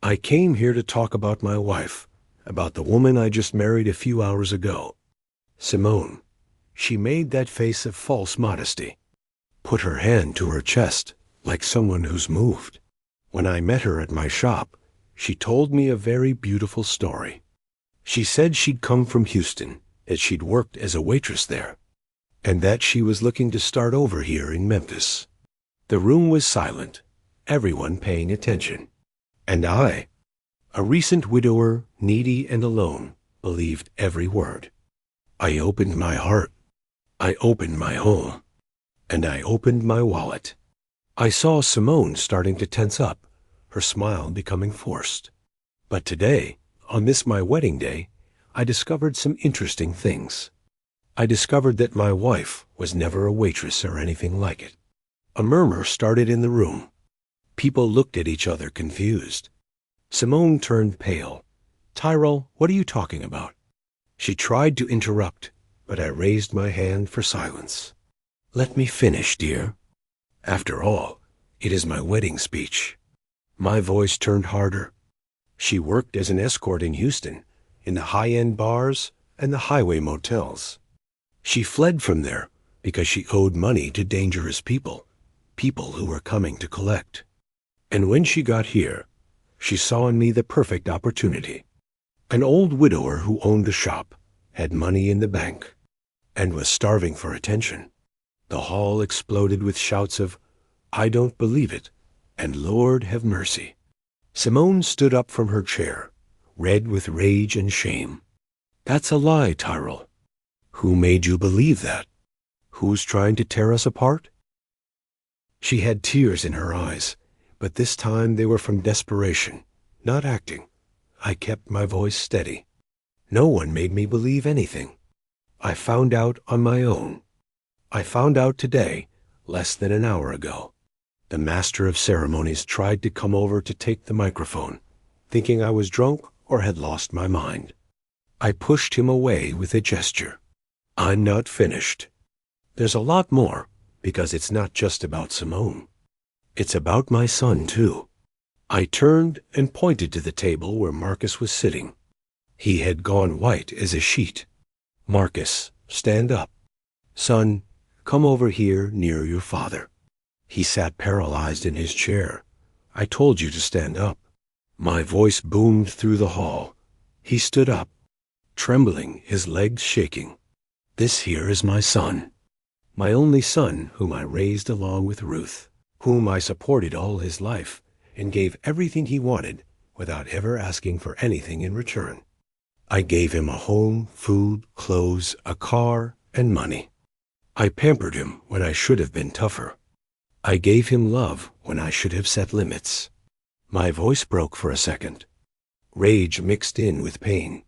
I came here to talk about my wife, about the woman I just married a few hours ago. Simone, she made that face of false modesty, put her hand to her chest like someone who's moved. When I met her at my shop, she told me a very beautiful story. She said she'd come from Houston, that she'd worked as a waitress there, and that she was looking to start over here in Memphis. The room was silent, everyone paying attention. And I, a recent widower, needy and alone, believed every word. I opened my heart. I opened my home. And I opened my wallet. I saw Simone starting to tense up, her smile becoming forced. But today, on this my wedding day, I discovered some interesting things. I discovered that my wife was never a waitress or anything like it. A murmur started in the room. People looked at each other confused. Simone turned pale. Tyrell, what are you talking about? She tried to interrupt, but I raised my hand for silence. Let me finish, dear. After all, it is my wedding speech. My voice turned harder. She worked as an escort in Houston, in the high-end bars and the highway motels. She fled from there because she owed money to dangerous people, people who were coming to collect. And when she got here, she saw in me the perfect opportunity. An old widower who owned a shop, had money in the bank, and was starving for attention. The hall exploded with shouts of, I don't believe it, and Lord have mercy. Simone stood up from her chair, red with rage and shame. That's a lie, Tyrell. Who made you believe that? Who's trying to tear us apart? She had tears in her eyes, but this time they were from desperation, not acting. I kept my voice steady. No one made me believe anything. I found out on my own. I found out today, less than an hour ago. The master of ceremonies tried to come over to take the microphone, thinking I was drunk or had lost my mind. I pushed him away with a gesture. I'm not finished. There's a lot more, because it's not just about Simone. It's about my son, too. I turned and pointed to the table where Marcus was sitting. He had gone white as a sheet. Marcus, stand up. Son, come over here near your father. He sat paralyzed in his chair. I told you to stand up. My voice boomed through the hall. He stood up, trembling, his legs shaking. This here is my son. My only son, whom I raised along with Ruth, whom I supported all his life and gave everything he wanted without ever asking for anything in return. I gave him a home, food, clothes, a car, and money. I pampered him when I should have been tougher. I gave him love when I should have set limits. My voice broke for a second. Rage mixed in with pain.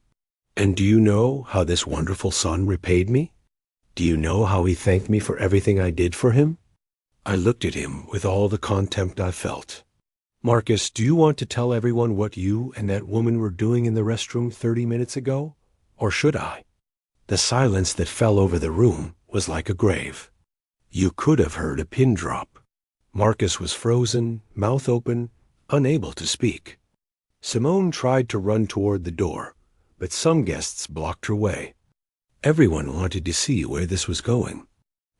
And do you know how this wonderful son repaid me? Do you know how he thanked me for everything I did for him? I looked at him with all the contempt I felt. Marcus, do you want to tell everyone what you and that woman were doing in the restroom 30 minutes ago? Or should I? The silence that fell over the room was like a grave. You could have heard a pin drop. Marcus was frozen, mouth open, unable to speak. Simone tried to run toward the door, but some guests blocked her way. Everyone wanted to see where this was going.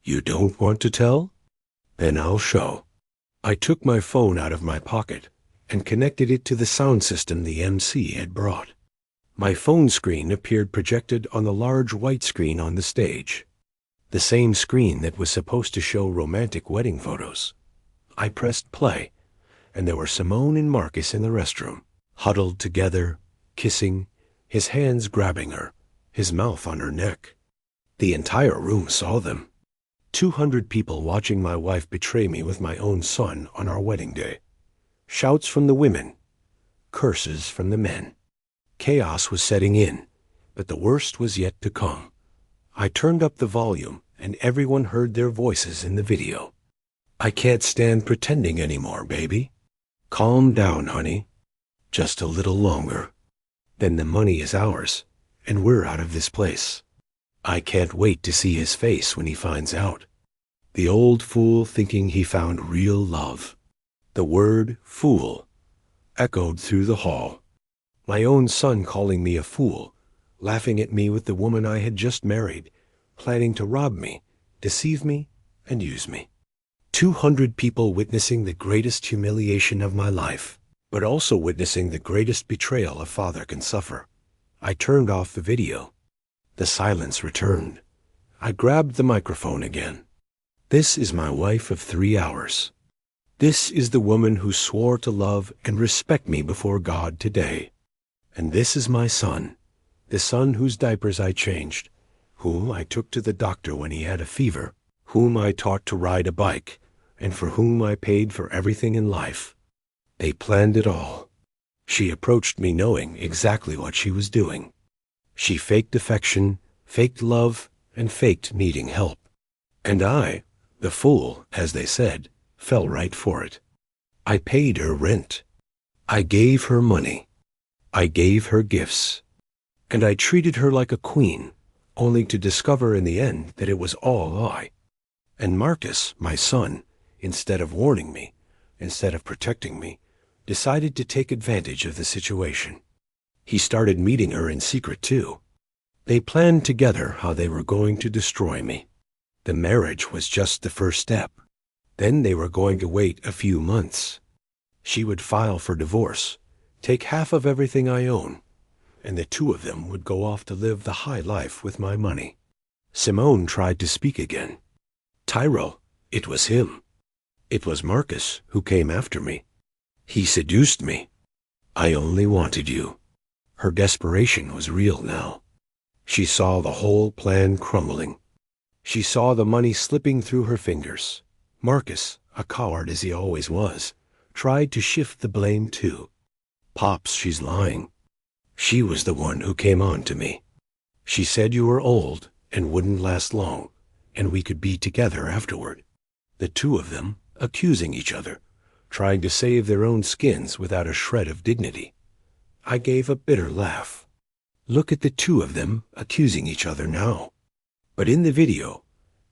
You don't want to tell? Then I'll show. I took my phone out of my pocket and connected it to the sound system the MC had brought. My phone screen appeared projected on the large white screen on the stage, the same screen that was supposed to show romantic wedding photos. I pressed play, and there were Simone and Marcus in the restroom, huddled together, kissing, his hands grabbing her, his mouth on her neck. The entire room saw them. 200 people watching my wife betray me with my own son on our wedding day. Shouts from the women, curses from the men. Chaos was setting in, but the worst was yet to come. I turned up the volume, and everyone heard their voices in the video. I can't stand pretending anymore, baby. Calm down, honey. Just a little longer. Then the money is ours, and we're out of this place. I can't wait to see his face when he finds out. The old fool thinking he found real love. The word fool echoed through the hall. My own son calling me a fool, laughing at me with the woman I had just married, planning to rob me, deceive me, and use me. 200 people witnessing the greatest humiliation of my life, but also witnessing the greatest betrayal a father can suffer. I turned off the video. The silence returned. I grabbed the microphone again. This is my wife of 3 hours. This is the woman who swore to love and respect me before God today. And this is my son, the son whose diapers I changed, whom I took to the doctor when he had a fever, whom I taught to ride a bike, and for whom I paid for everything in life. They planned it all. She approached me knowing exactly what she was doing. She faked affection, faked love, and faked needing help. And I, the fool, as they said, fell right for it. I paid her rent. I gave her money. I gave her gifts. And I treated her like a queen, only to discover in the end that it was all a lie. And Marcus, my son, instead of warning me, instead of protecting me, decided to take advantage of the situation. He started meeting her in secret too. They planned together how they were going to destroy me. The marriage was just the first step. Then they were going to wait a few months. She would file for divorce, take half of everything I own, and the two of them would go off to live the high life with my money. Simone tried to speak again. Tyrell, it was him. It was Marcus who came after me. He seduced me. I only wanted you. Her desperation was real now. She saw the whole plan crumbling. She saw the money slipping through her fingers. Marcus, a coward as he always was, tried to shift the blame too. Pops, she's lying. She was the one who came on to me. She said you were old and wouldn't last long, and we could be together afterward. The two of them accusing each other, trying to save their own skins without a shred of dignity. I gave a bitter laugh. Look at the two of them accusing each other now. But in the video,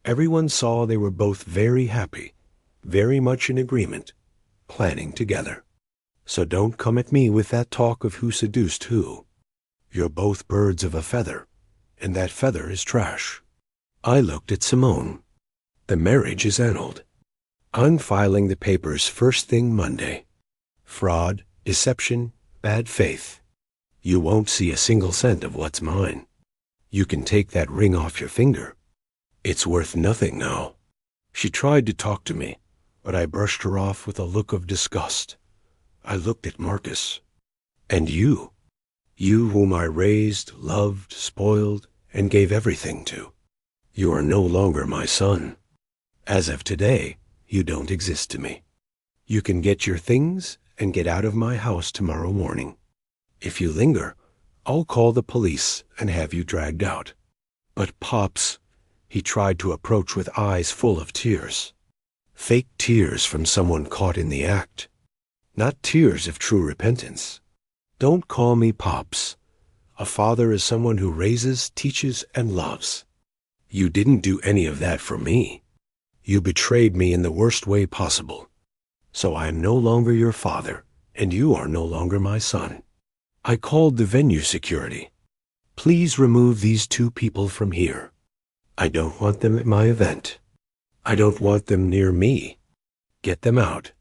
everyone saw they were both very happy, very much in agreement, planning together. So don't come at me with that talk of who seduced who. You're both birds of a feather, and that feather is trash. I looked at Simone. The marriage is annulled. I'm filing the papers first thing Monday. Fraud, deception, bad faith. You won't see a single cent of what's mine. You can take that ring off your finger. It's worth nothing now." She tried to talk to me, but I brushed her off with a look of disgust. I looked at Marcus. "And you whom I raised, loved, spoiled, and gave everything to. You are no longer my son. As of today, you don't exist to me. You can get your things and get out of my house tomorrow morning. If you linger, I'll call the police and have you dragged out." "But Pops," he tried to approach with eyes full of tears. Fake tears from someone caught in the act. Not tears of true repentance. "Don't call me Pops. A father is someone who raises, teaches, and loves. You didn't do any of that for me. You betrayed me in the worst way possible. So I am no longer your father, and you are no longer my son." I called the venue security. "Please remove these two people from here. I don't want them at my event. I don't want them near me. Get them out."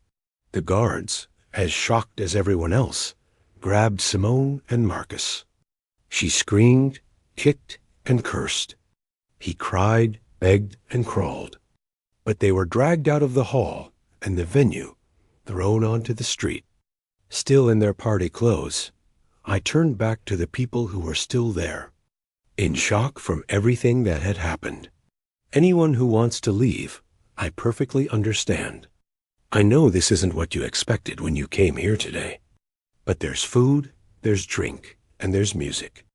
The guards, as shocked as everyone else, grabbed Simone and Marcus. She screamed, kicked, and cursed. He cried, begged, and crawled. But they were dragged out of the hall and the venue, thrown onto the street. Still in their party clothes, I turned back to the people who were still there, in shock from everything that had happened. "Anyone who wants to leave, I perfectly understand. I know this isn't what you expected when you came here today. But there's food, there's drink, and there's music.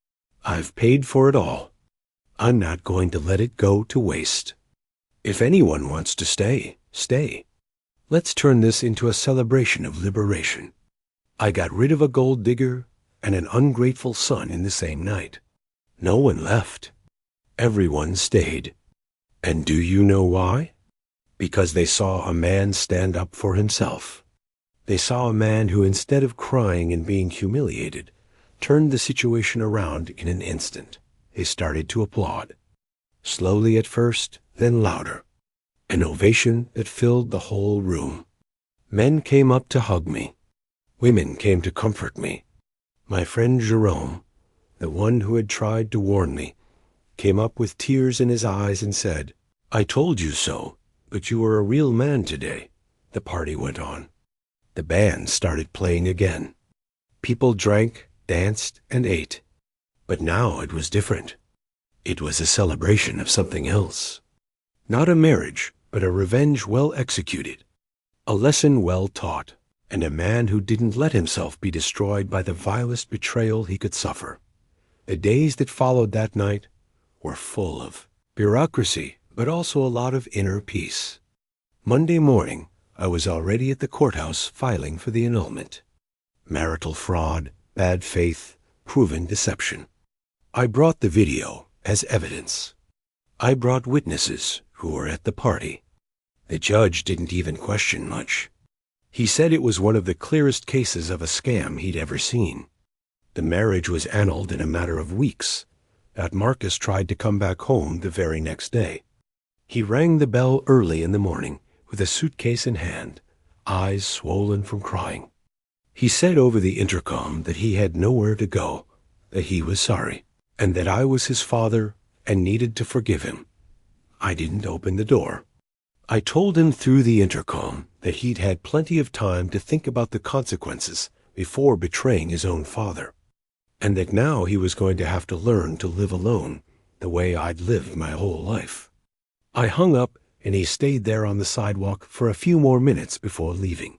I've paid for it all. I'm not going to let it go to waste. If anyone wants to stay, stay. Let's turn this into a celebration of liberation. I got rid of a gold digger and an ungrateful son in the same night. No one left. Everyone stayed. And do you know why? Because they saw a man stand up for himself. They saw a man who, instead of crying and being humiliated, turned the situation around in an instant. They started to applaud. Slowly at first, then louder. An ovation that filled the whole room. Men came up to hug me. Women came to comfort me. My friend Jerome, the one who had tried to warn me, came up with tears in his eyes and said, "I told you so, but you were a real man today." The party went on. The band started playing again. People drank, danced, and ate. But now it was different. It was a celebration of something else. Not a marriage, but a revenge well executed. A lesson well taught, and a man who didn't let himself be destroyed by the vilest betrayal he could suffer. The days that followed that night were full of bureaucracy, but also a lot of inner peace. Monday morning, I was already at the courthouse filing for the annulment. Marital fraud, bad faith, proven deception. I brought the video as evidence. I brought witnesses who were at the party. The judge didn't even question much. He said it was one of the clearest cases of a scam he'd ever seen. The marriage was annulled in a matter of weeks. That Marcus tried to come back home the very next day. He rang the bell early in the morning with a suitcase in hand, eyes swollen from crying. He said over the intercom that he had nowhere to go, that he was sorry, and that I was his father and needed to forgive him. I didn't open the door. I told him through the intercom that he'd had plenty of time to think about the consequences before betraying his own father, and that now he was going to have to learn to live alone the way I'd lived my whole life. I hung up, and he stayed there on the sidewalk for a few more minutes before leaving.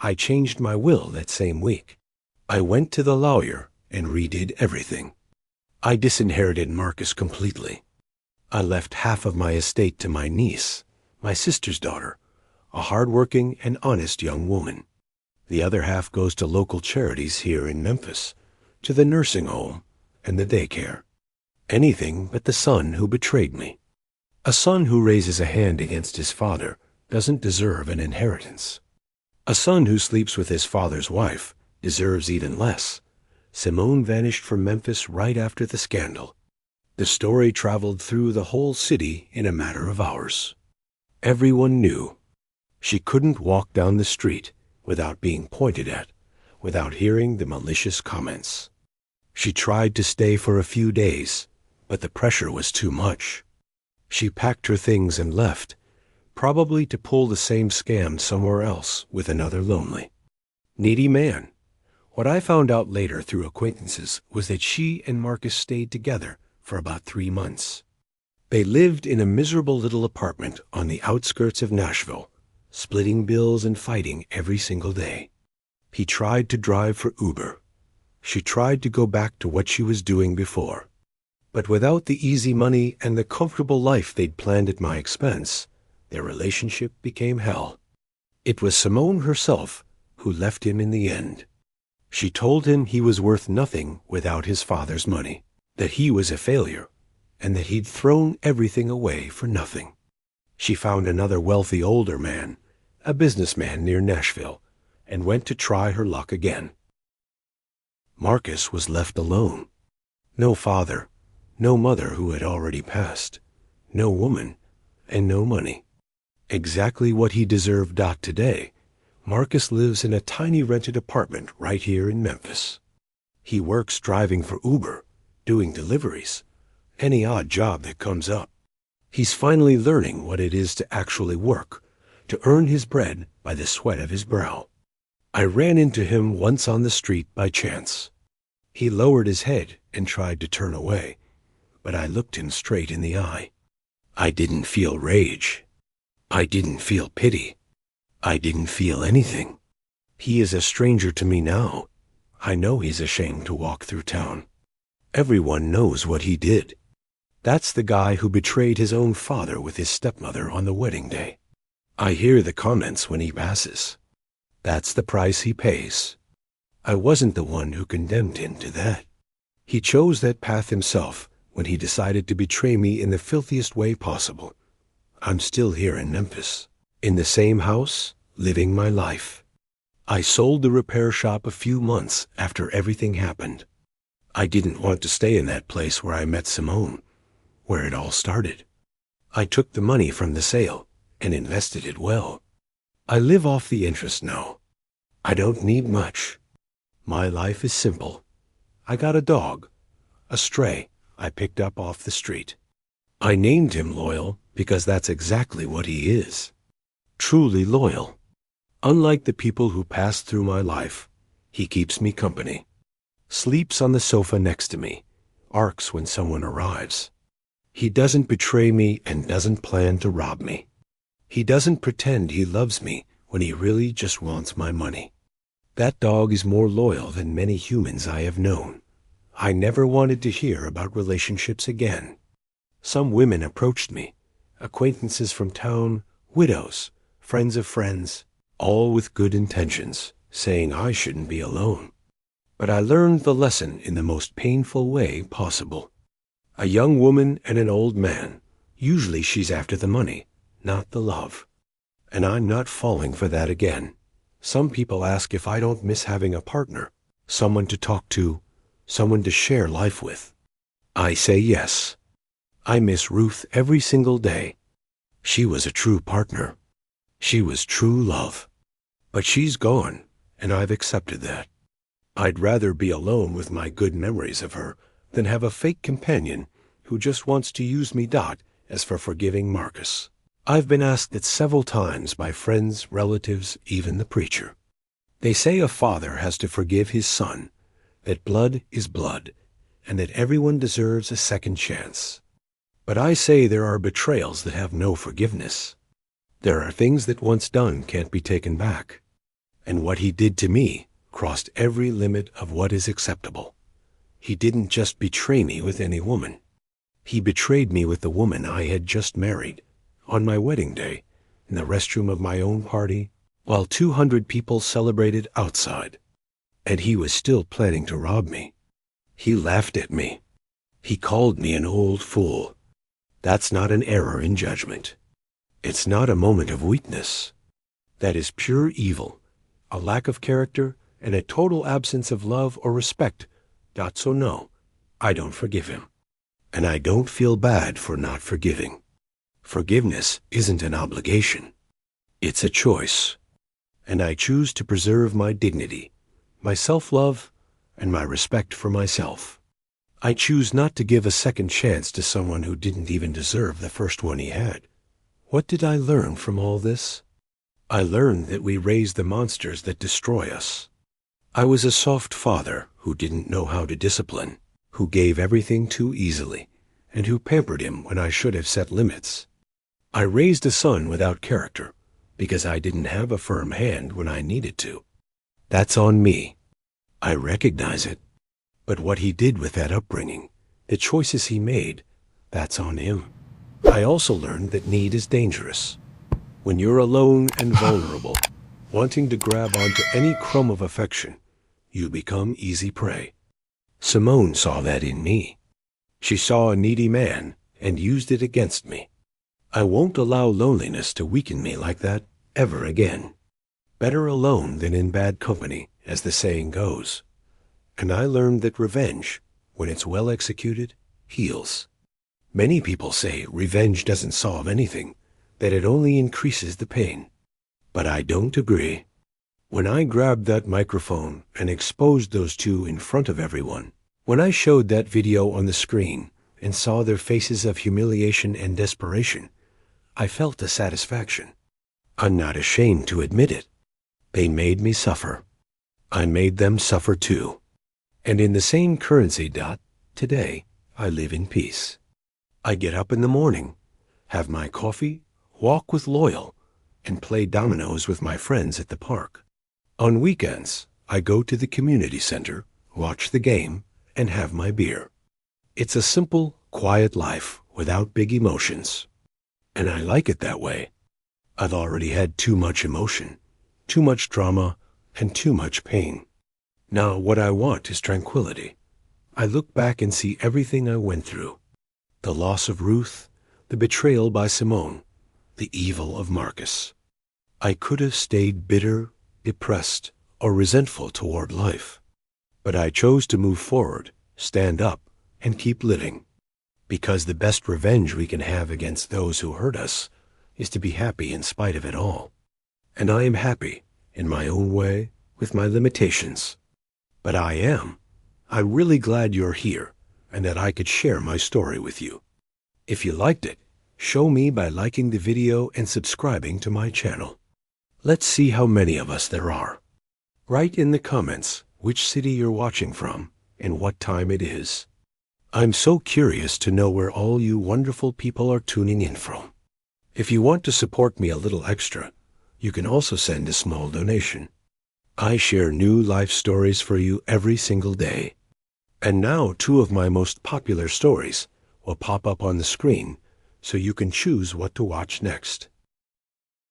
I changed my will that same week. I went to the lawyer and redid everything. I disinherited Marcus completely. I left half of my estate to my niece, my sister's daughter, a hard-working and honest young woman. The other half goes to local charities here in Memphis, to the nursing home and the daycare. Anything but the son who betrayed me. A son who raises a hand against his father doesn't deserve an inheritance. A son who sleeps with his father's wife deserves even less. Simone vanished from Memphis right after the scandal. The story traveled through the whole city in a matter of hours. Everyone knew. She couldn't walk down the street without being pointed at, without hearing the malicious comments. She tried to stay for a few days, but the pressure was too much. She packed her things and left, probably to pull the same scam somewhere else with another lonely, needy man. What I found out later through acquaintances was that she and Marcus stayed together for about 3 months. They lived in a miserable little apartment on the outskirts of Nashville, splitting bills and fighting every single day. He tried to drive for Uber. She tried to go back to what she was doing before. But without the easy money and the comfortable life they'd planned at my expense, their relationship became hell. It was Simone herself who left him in the end. She told him he was worth nothing without his father's money, that he was a failure, and that he'd thrown everything away for nothing. She found another wealthy older man, a businessman near Nashville, and went to try her luck again. Marcus was left alone. No father, no mother who had already passed, no woman, and no money. Exactly what he deserved. Today, Marcus lives in a tiny rented apartment right here in Memphis. He works driving for Uber, doing deliveries, any odd job that comes up. He's finally learning what it is to actually work, to earn his bread by the sweat of his brow. I ran into him once on the street by chance. He lowered his head and tried to turn away, but I looked him straight in the eye. I didn't feel rage. I didn't feel pity. I didn't feel anything. He is a stranger to me now. I know he's ashamed to walk through town. Everyone knows what he did. That's the guy who betrayed his own father with his stepmother on the wedding day. I hear the comments when he passes. That's the price he pays. I wasn't the one who condemned him to that. He chose that path himself when he decided to betray me in the filthiest way possible. I'm still here in Memphis, in the same house, living my life. I sold the repair shop a few months after everything happened. I didn't want to stay in that place where I met Simone, where it all started. I took the money from the sale and invested it well. I live off the interest now. I don't need much. My life is simple. I got a dog, a stray I picked up off the street. I named him Loyal because that's exactly what he is. Truly loyal. Unlike the people who pass through my life, he keeps me company. Sleeps on the sofa next to me, arcs when someone arrives. He doesn't betray me and doesn't plan to rob me. He doesn't pretend he loves me when he really just wants my money. That dog is more loyal than many humans I have known. I never wanted to hear about relationships again. Some women approached me, acquaintances from town, widows, friends of friends, all with good intentions, saying I shouldn't be alone. But I learned the lesson in the most painful way possible. A young woman and an old man, usually she's after the money, not the love. And I'm not falling for that again. Some people ask if I don't miss having a partner, someone to talk to, someone to share life with. I say yes. I miss Ruth every single day. She was a true partner. She was true love. But she's gone, and I've accepted that. I'd rather be alone with my good memories of her than have a fake companion who just wants to use me. As for forgiving Marcus, I've been asked it several times by friends, relatives, even the preacher. They say a father has to forgive his son, that blood is blood, and that everyone deserves a second chance. But I say there are betrayals that have no forgiveness. There are things that once done can't be taken back. And what he did to me crossed every limit of what is acceptable. He didn't just betray me with any woman. He betrayed me with the woman I had just married, on my wedding day, in the restroom of my own party, while 200 people celebrated outside. And he was still planning to rob me. He laughed at me. He called me an old fool. That's not an error in judgment. It's not a moment of weakness. That is pure evil, a lack of character, and a total absence of love or respect. So no, I don't forgive him. And I don't feel bad for not forgiving. Forgiveness isn't an obligation. It's a choice. And I choose to preserve my dignity, my self-love, and my respect for myself. I choose not to give a second chance to someone who didn't even deserve the first one he had. What did I learn from all this? I learned that we raise the monsters that destroy us. I was a soft father who didn't know how to discipline, who gave everything too easily, and who pampered him when I should have set limits. I raised a son without character because I didn't have a firm hand when I needed to. That's on me. I recognize it. But what he did with that upbringing, the choices he made, that's on him. I also learned that need is dangerous. When you're alone and vulnerable, wanting to grab onto any crumb of affection, you become easy prey. Simone saw that in me. She saw a needy man and used it against me. I won't allow loneliness to weaken me like that ever again. Better alone than in bad company, as the saying goes. And I learned that revenge, when it's well executed, heals. Many people say revenge doesn't solve anything, that it only increases the pain. But I don't agree. When I grabbed that microphone and exposed those two in front of everyone, when I showed that video on the screen and saw their faces of humiliation and desperation, I felt a satisfaction. I'm not ashamed to admit it. They made me suffer. I made them suffer too. And in the same currency, today I live in peace. I get up in the morning, have my coffee, walk with Loyal, and play dominoes with my friends at the park. On weekends, I go to the community center, watch the game, and have my beer. It's a simple, quiet life without big emotions. And I like it that way. I've already had too much emotion, too much drama, and too much pain. Now what I want is tranquility. I look back and see everything I went through. The loss of Ruth, the betrayal by Simone, the evil of Marcus. I could have stayed bitter, depressed, or resentful toward life. But I chose to move forward, stand up, and keep living. Because the best revenge we can have against those who hurt us is to be happy in spite of it all. And I am happy, in my own way, with my limitations. But I'm really glad you're here and that I could share my story with you. If you liked it, show me by liking the video and subscribing to my channel. Let's see how many of us there are. Write in the comments which city you're watching from and what time it is. I'm so curious to know where all you wonderful people are tuning in from. If you want to support me a little extra, you can also send a small donation. I share new life stories for you every single day. And now 2 of my most popular stories will pop up on the screen so you can choose what to watch next.